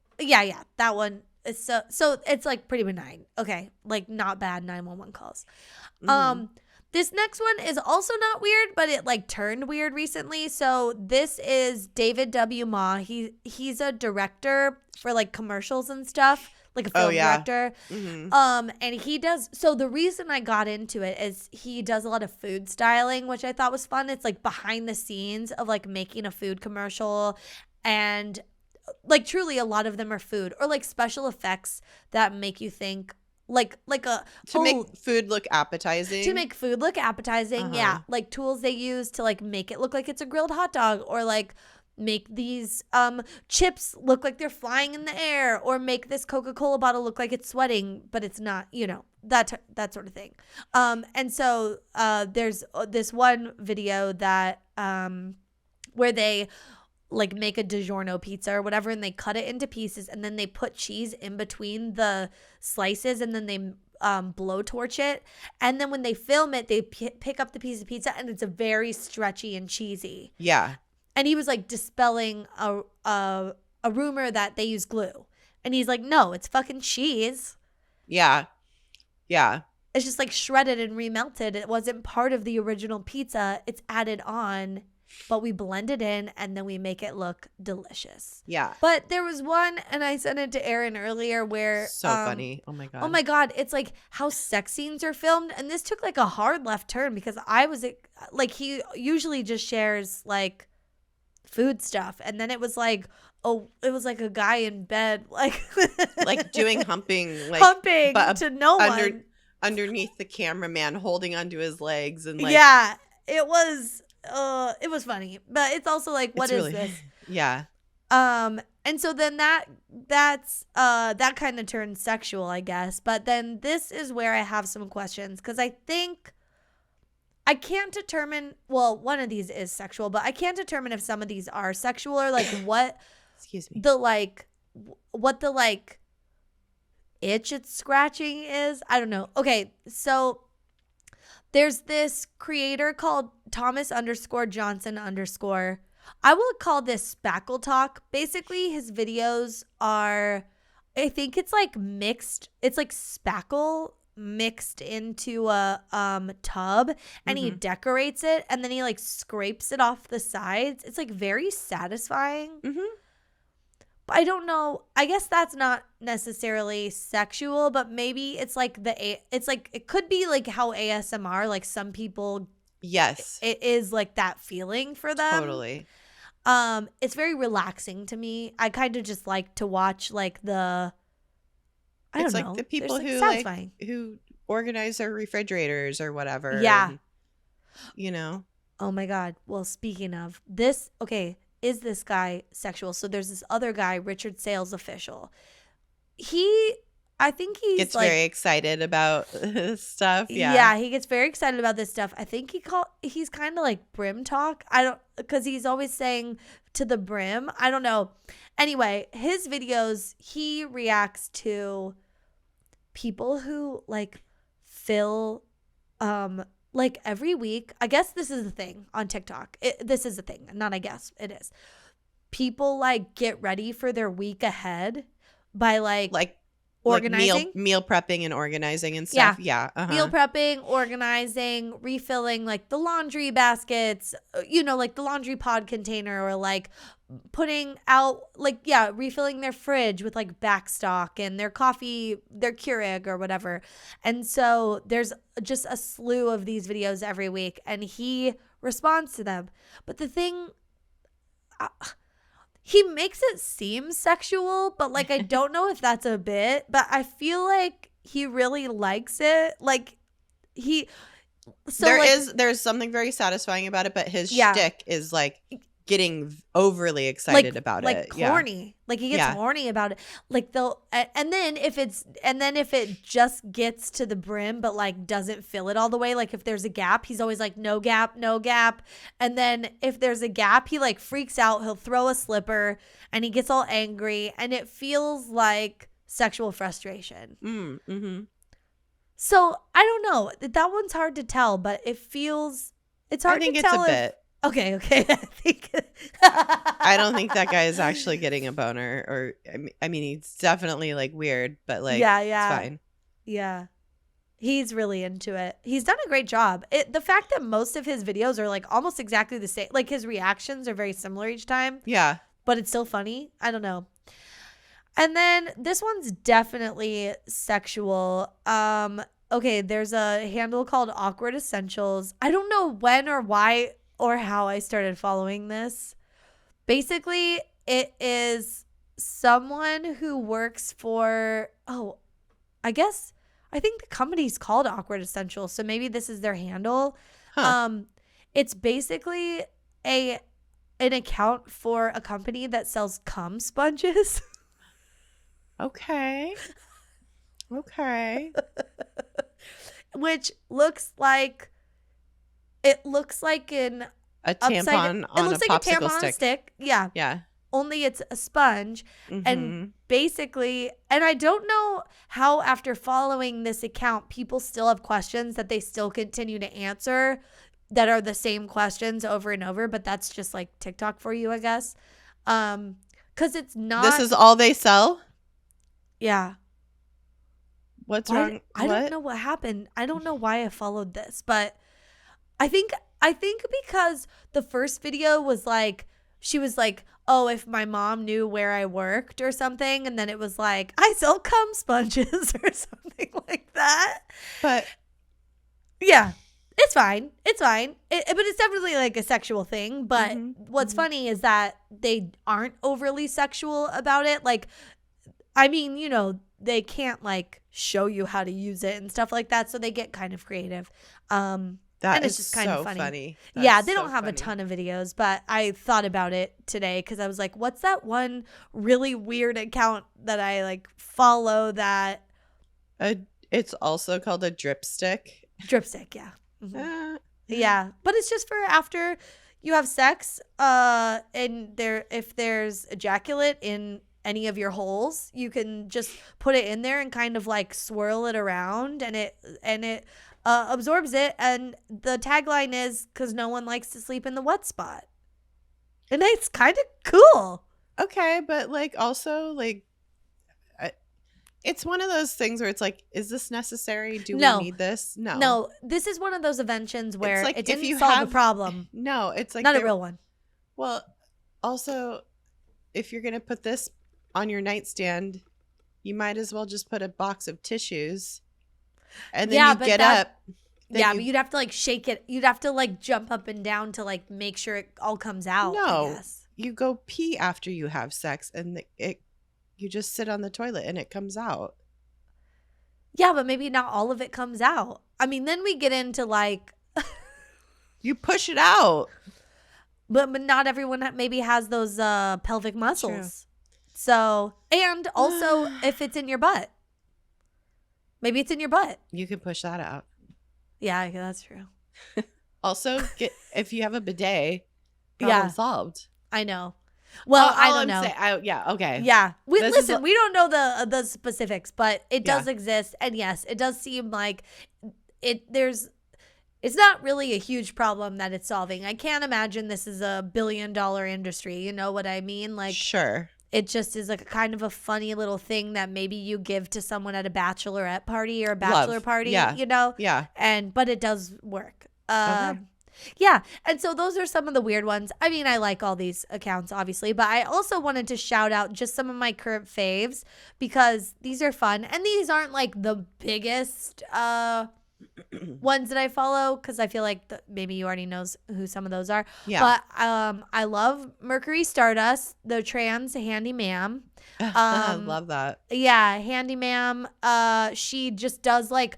that one is so it's like pretty benign. Okay, like not bad 911 calls. This next one is also not weird, but it like turned weird recently. So this is David W. Ma. He's a director for like commercials and stuff, like a film director. And he does, so the reason I got into it is he does a lot of food styling, which I thought was fun. It's like behind the scenes of like making a food commercial, and like truly a lot of them are food or like special effects that make you think like a make food look appetizing. Yeah, like tools they use to like make it look like it's a grilled hot dog, or like make these chips look like they're flying in the air, or make this Coca-Cola bottle look like it's sweating but it's not, you know, that sort of thing. And so there's this one video that where they like make a DiGiorno pizza or whatever, and they cut it into pieces, and then they put cheese in between the slices, and then they blowtorch it, and then when they film it, they pick up the piece of pizza, and it's a very stretchy and cheesy. Yeah. And he was like dispelling a rumor that they use glue, and he's like, no, it's fucking cheese. Yeah. It's just like shredded and remelted. It wasn't part of the original pizza. It's added on, but we blend it in and then we make it look delicious. Yeah. But there was one, and I sent it to Erin earlier, where so funny. Oh my god. It's like how sex scenes are filmed, and this took like a hard left turn because I was like, he usually just shares like food stuff, and then it was like a guy in bed like doing humping but to no one underneath the cameraman, holding onto his legs, and like it was funny, but it's also like, what is this? Yeah. And so then that's that kind of turns sexual, I guess. But then this is where I have some questions, because I think I can't determine, well, one of these is sexual, but I can't determine if some of these are sexual, or like what excuse me, what the like itch it's scratching is. I don't know. Okay, so there's this creator called Thomas_Johnson_. I will call this Spackle Talk. Basically, his videos are, I think it's like mixed. It's like spackle mixed into a tub, and he decorates it, and then he like scrapes it off the sides. It's like very satisfying. I don't know. I guess that's not necessarily sexual, but maybe it's like it's like it could be like how ASMR, like some people, Yes. it is like that feeling for them. Totally. It's very relaxing to me. I kind of just like to watch like the It's don't like know. the people There's, who satisfying. who organize their refrigerators or whatever. Yeah. And, you know. Oh my God. Well, speaking of this, okay, is this guy sexual? So there's this other guy, Richard Sales Official. I think he's Gets like very excited about stuff. Yeah, he gets very excited about this stuff. I think he's kind of like brim talk. Because he's always saying to the brim. I don't know. Anyway, his videos, he reacts to people who like fill like every week. I guess this is a thing on TikTok. This is a thing. Not I guess. It is. People like get ready for their week ahead by like organizing, like meal prepping and organizing and stuff. Yeah. Meal prepping, organizing, refilling like the laundry baskets, like the laundry pod container, or like putting out refilling their fridge with like back stock and their coffee, their Keurig or whatever. And so there's just a slew of these videos every week, and he responds to them. But the thing, he makes it seem sexual, but like I don't know if that's a bit, but I feel like he really likes it. Like there's something very satisfying about it, but his shtick is like getting overly excited about like it. corny. Yeah. Like he gets horny about it. Like and then if it just gets to the brim but like doesn't fill it all the way, like if there's a gap, he's always like no gap. And then if there's a gap, he like freaks out, he'll throw a slipper and he gets all angry, and it feels like sexual frustration. Mm-hmm. So I don't know. That one's hard to tell, but it's hard to tell. It's a bit. Okay. I don't think that guy is actually getting a boner, or I mean, he's definitely like weird, but like, it's fine. Yeah. He's really into it. He's done a great job. The fact that most of his videos are like almost exactly the same, like his reactions are very similar each time. Yeah. But it's still funny. I don't know. And then this one's definitely sexual. Okay, there's a handle called Awkward Essentials. I don't know when or why or how I started following this. Basically, it is someone who works for, I think the company's called Awkward Essentials, so maybe this is their handle. Huh. It's basically an account for a company that sells cum sponges. Okay. Which looks like a tampon on a popsicle on a stick. Yeah. Yeah. Only it's a sponge. Mm-hmm. And basically, and I don't know how after following this account, people still have questions that they still continue to answer that are the same questions over and over, but that's just like TikTok for you, I guess. Because it's not. This is all they sell? Yeah. What's wrong? I don't know what happened. I don't know why I followed this, but I think because the first video was like, she was like, oh, if my mom knew where I worked or something. And then it was like, I sell cum sponges or something like that. But yeah, it's fine. But it's definitely like a sexual thing. But what's funny is that they aren't overly sexual about it. Like, I mean, they can't like show you how to use it and stuff like that. So they get kind of creative. That is is just kind of so funny. That's Yeah, they don't so have funny. a ton of videos, but I thought about it today because I was like, what's that one really weird account that I like follow that? It's also called a dripstick. Dripstick, yeah. Mm-hmm. Yeah, but it's just for after you have sex, and if there's ejaculate in any of your holes, you can just put it in there and kind of like swirl it around, and it absorbs it. And the tagline is, because no one likes to sleep in the wet spot. And it's kind of cool. Okay, but like also like it's one of those things where it's like, is this necessary? Do we need this? No, this is one of those inventions where like it didn't solve the problem. No, it's like not a real one. Well, also, if you're going to put this on your nightstand, you might as well just put a box of tissues, and then you get up. But you'd have to like shake it. You'd have to like jump up and down to like make sure it all comes out. No, I guess. You go pee after you have sex, and you just sit on the toilet and it comes out. Yeah, but maybe not all of it comes out. I mean, then we get into like you push it out. But not everyone maybe has those pelvic muscles. True. So, and also if it's in your butt. Maybe it's in your butt. You can push that out. Yeah, that's true. Also, if you have a bidet, problem solved. I know. Well, I don't know. Okay. Yeah. We don't know the specifics, but it does exist. And yes, it does seem like it's not really a huge problem that it's solving. I can't imagine this is a $1 billion industry. You know what I mean? Like, sure. It just is like a kind of a funny little thing that maybe you give to someone at a bachelorette party or a bachelor party, you know? Yeah. But it does work. Okay. Yeah. And so those are some of the weird ones. I mean, I like all these accounts, obviously, but I also wanted to shout out just some of my current faves because these are fun. And these aren't like the biggest ones that I follow because I feel like maybe you already knows who some of those are. Yeah. But I love Mercury Stardust, the trans handy ma'am. I love that. Yeah, handy ma'am. She just does like.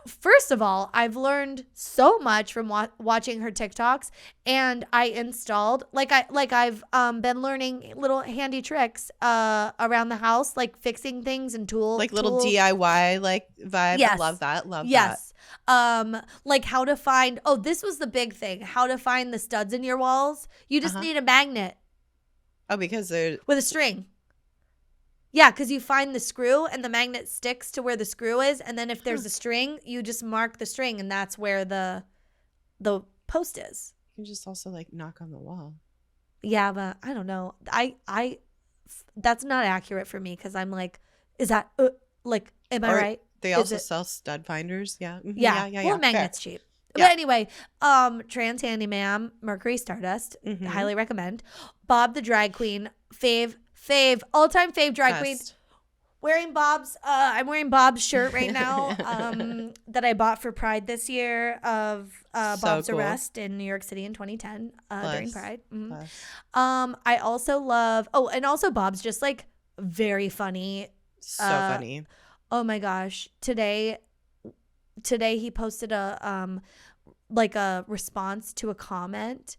First of all, I've learned so much from watching her TikToks, and I installed I've been learning little handy tricks around the house, like fixing things and tools, like little DIY like vibe. Yes. I love that. Yes. Like how to find. Oh, this was the big thing. How to find the studs in your walls. You just need a magnet. Oh, because they're with a string. Yeah, because you find the screw and the magnet sticks to where the screw is. And then if there's a string, you just mark the string and that's where the post is. You can just also like knock on the wall. Yeah, but I don't know. That's not accurate for me because I'm like, is that like, am I right? They also sell stud finders. Yeah. Mm-hmm. Yeah. Well, magnet's cheap. Yeah. But anyway, trans handy ma'am, Mercury Stardust, highly recommend. Bob the drag queen, all-time fave drag queen. Wearing Bob's, I'm wearing Bob's shirt right now that I bought for Pride this year of Bob's arrest in New York City in 2010 during Pride. Mm-hmm. I also love, and also Bob's just like very funny. So funny. Oh my gosh. Today he posted a response to a comment.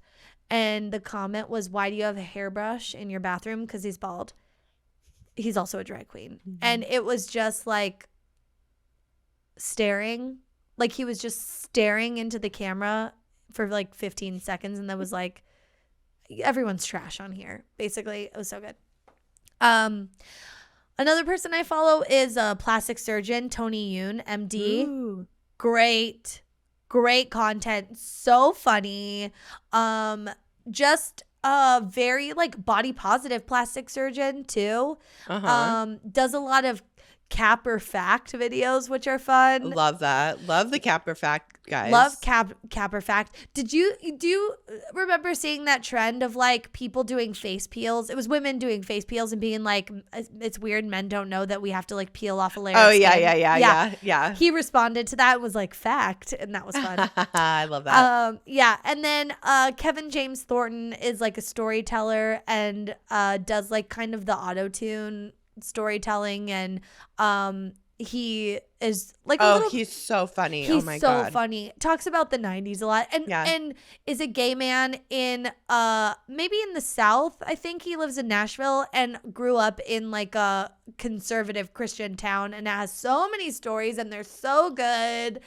And the comment was, why do you have a hairbrush in your bathroom? Because he's bald. He's also a drag queen. Mm-hmm. And it was just like staring. Like he was just staring into the camera for like 15 seconds. And then was like, everyone's trash on here. Basically, it was so good. Another person I follow is a plastic surgeon, Tony Yoon, MD. Ooh. Great content, so funny. Just a very like body positive plastic surgeon too. Does a lot of cap or fact videos, which are fun. Love that. Love the cap or fact guys. Love cap or fact. Do you remember seeing that trend of like people doing face peels? It was women doing face peels and being like, it's weird, men don't know that we have to like peel off a layer. Oh yeah. He responded to that and was like fact, and that was fun. I love that. And then Kevin James Thornton is like a storyteller and does like kind of the auto-tune storytelling, and he is like he's so funny. He's oh my god, so funny. Talks about the 90s a lot, and is a gay man in maybe in the South. I think he lives in Nashville and grew up in like a conservative Christian town, and has so many stories, and they're so good.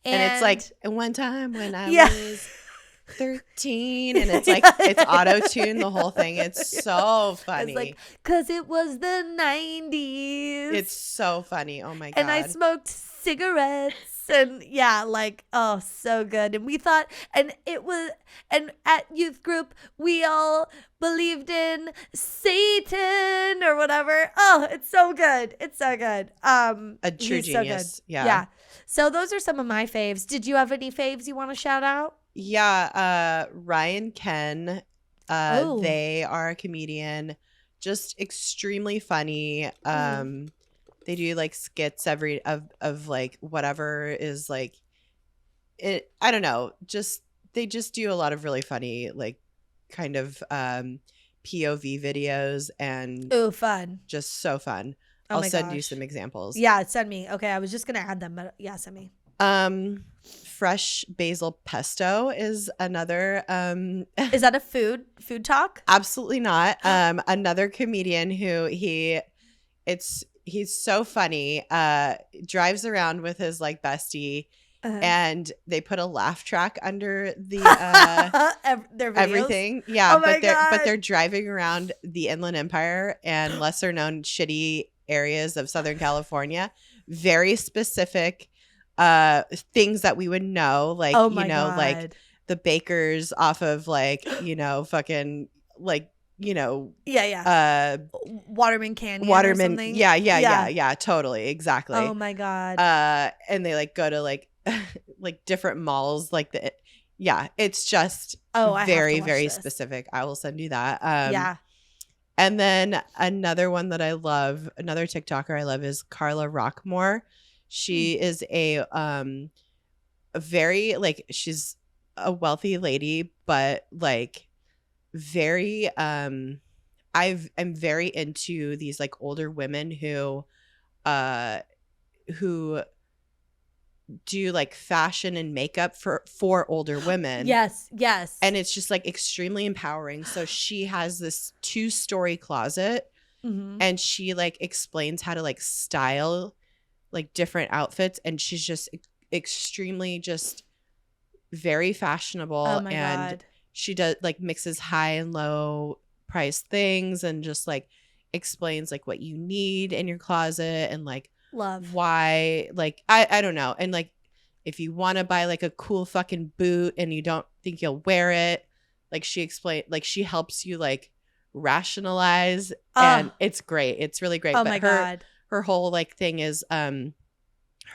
And it's like one time when I was 13, and it's like it's auto-tuned the whole thing. It's so funny. It's like, cause it was the 90s. It's so funny. Oh my god. And I smoked cigarettes, and so good. And we thought, and at youth group we all believed in Satan or whatever. Oh, it's so good. It's so good. A true genius. So yeah. So those are some of my faves. Did you have any faves you want to shout out? Yeah, Ryan Ken. They are a comedian. just extremely funny. They do like skits of like whatever is like it. I don't know. They just do a lot of really funny like kind of POV videos and Ooh, fun. just so fun. Oh I'll my send you gosh. some examples. Yeah, send me. Okay, I was just gonna add them, but yeah, send me. Fresh basil pesto is another Is that a food talk? absolutely not. Another comedian who he's so funny. Drives around with his like bestie and they put a laugh track under the their videos? everything. Yeah, Oh my God. but they're driving around the Inland Empire and lesser known shitty areas of Southern California. Very specific things that we would know, like Oh my God. Like the bakers off of like, fucking like, yeah. Waterman Canyon. Waterman. Or something? Yeah, totally, exactly. Oh my God. And they like go to like like different malls, like it's just very very this. specific. I will send you that. Yeah. And then another one that I love, another TikToker I love is Carla Rockmore. She is a very like she's a wealthy lady, but like very I'm very into these like older women who do like fashion and makeup for older women. Yes. And it's just like extremely empowering. So she has this 2-story closet and she like explains how to like style like different outfits, and she's just extremely just very fashionable. Oh my and God. she does like mixes high and low price things and just like explains like what you need in your closet and like love why, like I don't know. And like if you want to buy like a cool fucking boot and you don't think you'll wear it, like she explained, like she helps you like rationalize and it's great. It's really great. Oh but my God. Her whole like thing is her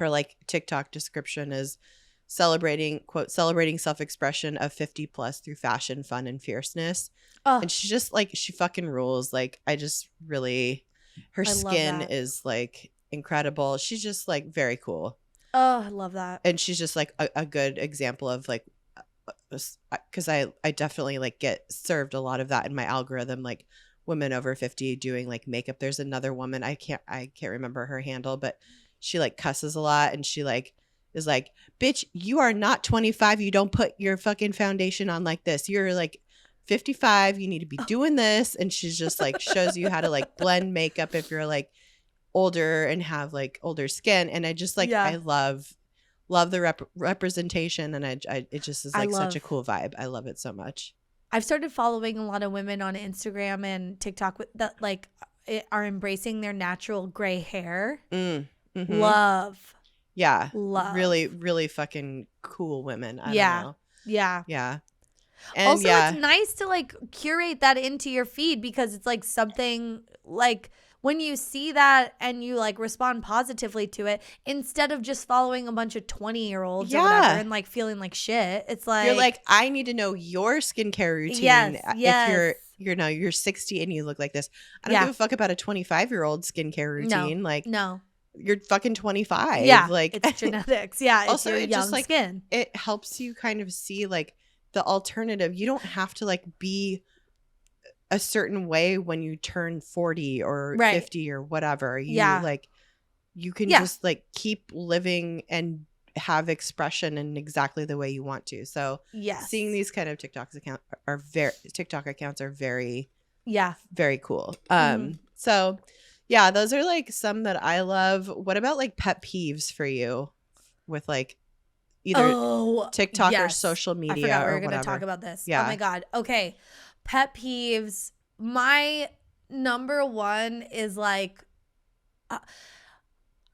like TikTok description is celebrating self-expression of 50 plus through fashion, fun, and fierceness. And she just like she fucking rules. Like I just really, her skin is like incredible. She's just like very cool. Oh, I love that. And she's just like a good example of like, because I definitely like get served a lot of that in my algorithm, like women over 50 doing like makeup. There's another woman, I can't remember her handle, but she like cusses a lot and she like is like, bitch, you are not 25, you don't put your fucking foundation on like this, you're like 55, you need to be doing this. And she's just like shows you how to like blend makeup if you're like older and have like older skin. And I just like I love the representation, and it just is like such a cool vibe. I love it so much. I've started following a lot of women on Instagram and TikTok that like are embracing their natural gray hair. Love. Yeah. Love. Really, really fucking cool women. I don't know. Yeah. And also, it's nice to like curate that into your feed, because it's like something like when you see that and you like respond positively to it, instead of just following a bunch of 20-year-olds or whatever and like feeling like shit, it's like you're like, I need to know your skincare routine. Yes. If you're 60 and you look like this, I don't give a fuck about a 25-year-old skincare routine. No. You're fucking 25. Yeah, like it's genetics. Yeah, also, it's your young just, like, skin. It helps you kind of see like the alternative. You don't have to like be a certain way when you turn 40 or 50 or whatever. You can just like keep living and have expression in exactly the way you want to. So seeing these kind of TikTok accounts are very very cool. So yeah, those are like some that I love. What about like pet peeves for you with like either TikTok or social media? I forgot we were going to talk about this. Oh my God. Okay. Pet peeves. My number one is like,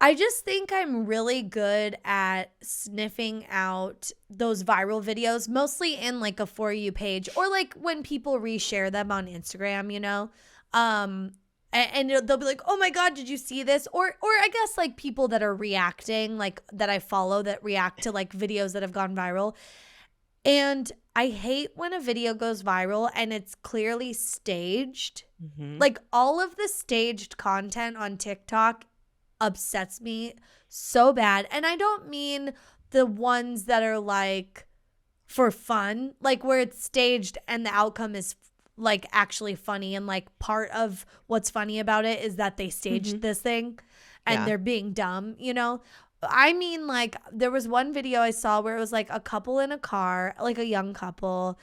I just think I'm really good at sniffing out those viral videos, mostly in like a For You page or like when people reshare them on Instagram, you know? And they'll be like, oh my God, did you see this? Or I guess like people that are reacting, like that I follow that react to like videos that have gone viral. And I hate when a video goes viral and it's clearly staged. Mm-hmm. Like all of the staged content on TikTok upsets me so bad. And I don't mean the ones that are like for fun, like where it's staged and the outcome is like actually funny, and like part of what's funny about it is that they staged this thing and they're being dumb, you know? I mean, like there was one video I saw where it was like a couple in a car, like a young couple,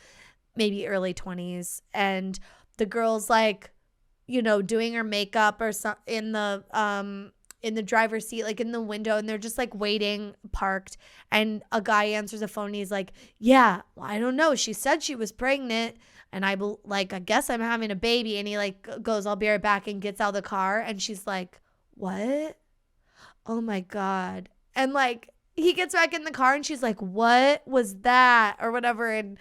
maybe early 20s, and the girl's like, you know, doing her makeup or in the driver's seat, like in the window, and they're just like waiting parked, and a guy answers the phone and he's like, yeah, well, I don't know, she said she was pregnant and I guess I'm having a baby, and he like goes, I'll be right back, and gets out of the car, and she's like, what? Oh my God. And like he gets back in the car and she's like, what was that, or whatever. And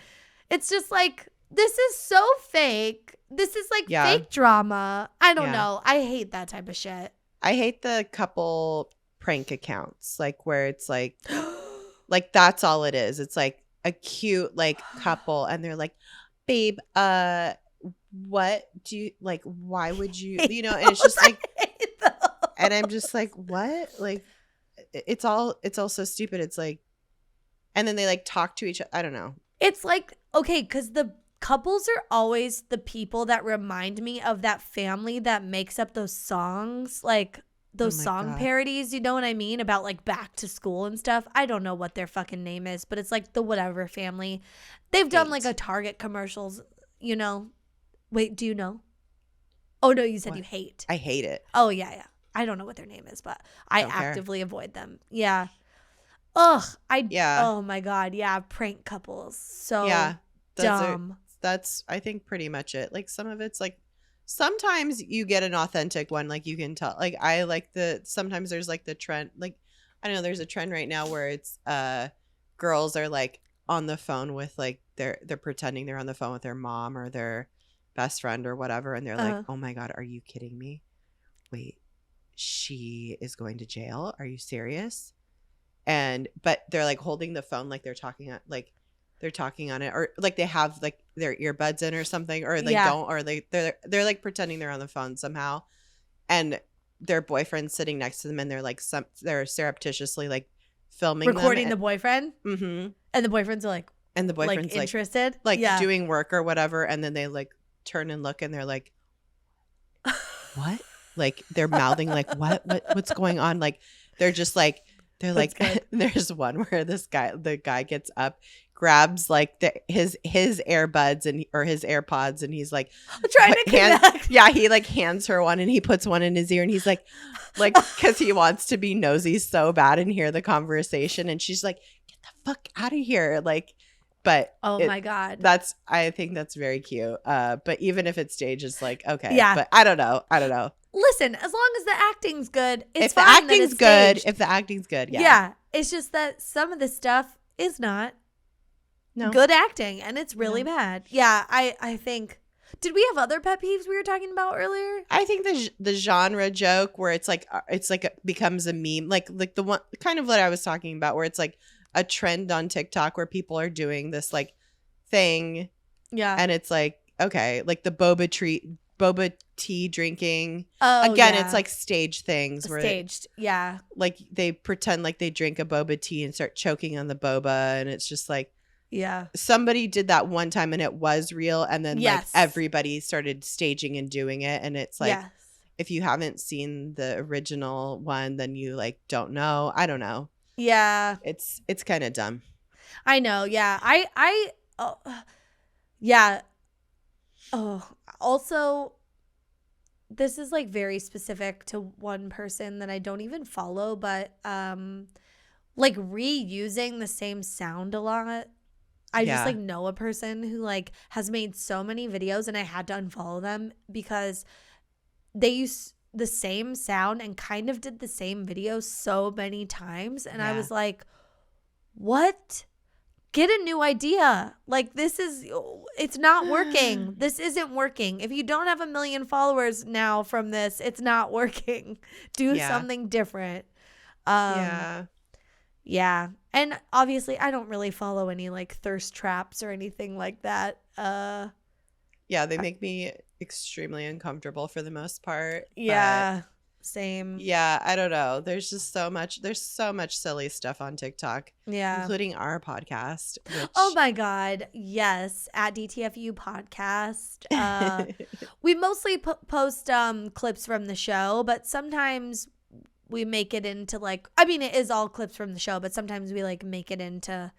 it's just like, this is so fake. This is like fake drama. I don't know. I hate that type of shit. I hate the couple prank accounts, like where it's like that's all it is. It's like a cute like couple, and they're like, babe, what do you like? Why would you, you know? And it's just like, and I'm just like, what? Like, it's all so stupid. It's like, and then they like talk to each other. I don't know. It's like, okay, because the couples are always the people that remind me of that family that makes up those songs, like those song parodies, you know what I mean? About like back to school and stuff. I don't know what their fucking name is, but it's like the whatever family. They've done like a Target commercials, you know? Wait, do you know? Oh, no, you said What? You hate. I hate it. Oh, yeah. I don't know what their name is, but I actively avoid them. Yeah. Ugh. Oh, my God. Yeah. Prank couples. So dumb. That's I think pretty much it. Like some of it's like sometimes you get an authentic one, like you can tell. Like I like sometimes there's like the trend, like I don't know, there's a trend right now where it's girls are like on the phone with like they're pretending they're on the phone with their mom or their best friend or whatever, and they're like, oh my God, are you kidding me? Wait, she is going to jail? Are you serious? But they're like holding the phone like they're talking on it, or like they have like their earbuds in or something, or they don't, or they're like pretending they're on the phone somehow, and their boyfriend's sitting next to them, and they're surreptitiously like filming recording them the boyfriend, and the boyfriend's like interested, like doing work or whatever, and then they like turn and look, and they're like, what? Like they're mouthing like what's going on? Like they're just like there's one where the guy gets up, grabs like his earbuds or his AirPods, and he's like trying to connect. He like hands her one, and he puts one in his ear, and he's like because he wants to be nosy so bad and hear the conversation, and she's like, get the fuck out of here, like. But my God, I think that's very cute. But even if it's staged, it's like, okay, but I don't know. Listen, as long as the acting's good, it's fine. If the acting's good, yeah. It's just that some of the stuff is not good acting, and it's really bad. Yeah, I think. Did we have other pet peeves we were talking about earlier? I think the genre joke where it's like it becomes a meme, like the one kind of what I was talking about, where it's like a trend on TikTok where people are doing this like thing, and it's like, okay, like the boba tea drinking. It's like staged things where like they pretend like they drink a boba tea and start choking on the boba, and it's just like, somebody did that one time and it was real, and then like everybody started staging and doing it, and it's like, if you haven't seen the original one, then you like don't know. I don't know. Yeah, it's kind of dumb. I know. Yeah, also, this is like very specific to one person that I don't even follow, but like reusing the same sound a lot. I just like know a person who like has made so many videos, and I had to unfollow them because they use the same sound and kind of did the same video so many times, and I was like, what? Get a new idea. Like it's not working. This isn't working. If you don't have 1 million followers now from this, it's not working. Do something different. Yeah. And obviously I don't really follow any like thirst traps or anything like that. Yeah, they make me extremely uncomfortable for the most part. Yeah. But Same. yeah, I don't know. There's so much silly stuff on TikTok, Yeah. including our podcast, Oh which my God. Yes. At DTFU podcast. We mostly post clips from the show, but sometimes we make it into like, I mean, it is all clips from the show, but sometimes we like make it into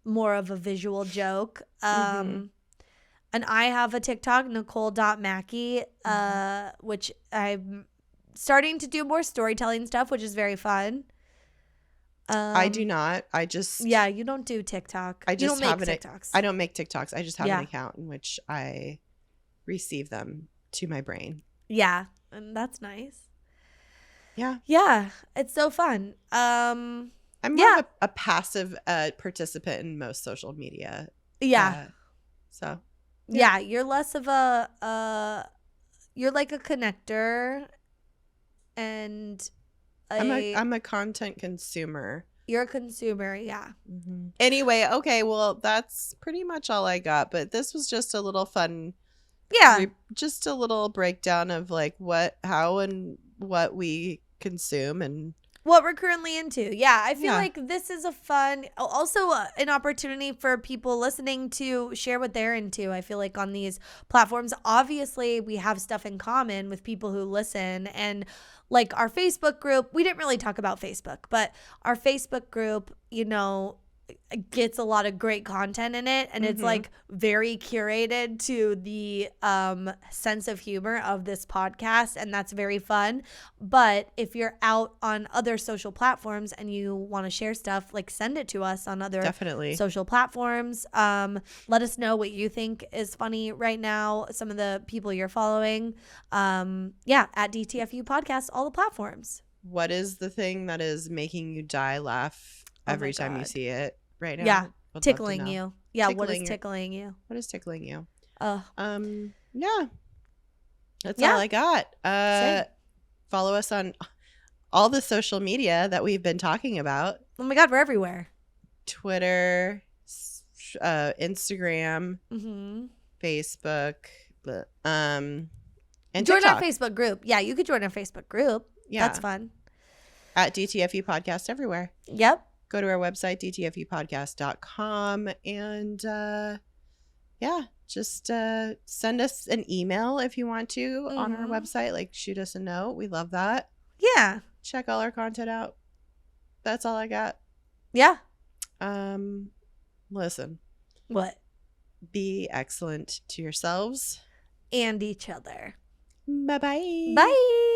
more of a visual joke. Mhm. And I have a TikTok, Nicole.Mackie, which I'm starting to do more storytelling stuff, which is very fun. I do not. Yeah, you don't do TikTok. I You don't just make have TikToks. I don't make TikToks. I just have an Yeah. account in which I receive them to my brain. Yeah, and that's nice. Yeah. Yeah, it's so fun. I'm more Yeah. of a passive participant in most social media. Yeah. So Yeah, you're less of a you're like a connector and I'm a content consumer. you're a consumer, yeah. Mm-hmm. Anyway, okay, well, that's pretty much all I got. But this was just a little fun, Yeah. just a little breakdown of like how and what we consume and What we're currently into. Yeah, I feel Yeah. like this is a fun, also an opportunity for people listening to share what they're into. I feel like on these platforms, obviously, we have stuff in common with people who listen. And like our Facebook group, we didn't really talk about Facebook, but our Facebook group, you know, gets a lot of great content in it, and it's like very curated to the sense of humor of this podcast, and that's very fun. But if you're out on other social platforms and you want to share stuff, like send it to us on other definitely social platforms. Let us know what you think is funny right now, some of the people you're following. Yeah, at DTFU podcast, all the platforms. What is the thing that is making you die laugh every time you see it right now? Yeah, Would love to tickling know. you. Yeah, what Tickling is tickling you? What is tickling you? Oh, Yeah. That's Yeah. all I got. Same. Follow us on all the social media that we've been talking about. oh my God, we're everywhere. Twitter, Instagram, Facebook, and Join our TikTok. Facebook group. Yeah, you could join our Facebook group. Yeah. That's fun. At DTFU Podcast everywhere. Yep. Go to our website, dtfupodcast.com, and yeah, just send us an email if you want to on our website. Like, shoot us a note. We love that. Yeah. Check all our content out. That's all I got. Yeah. Listen. What? Be excellent to yourselves And each other. Bye-bye. Bye.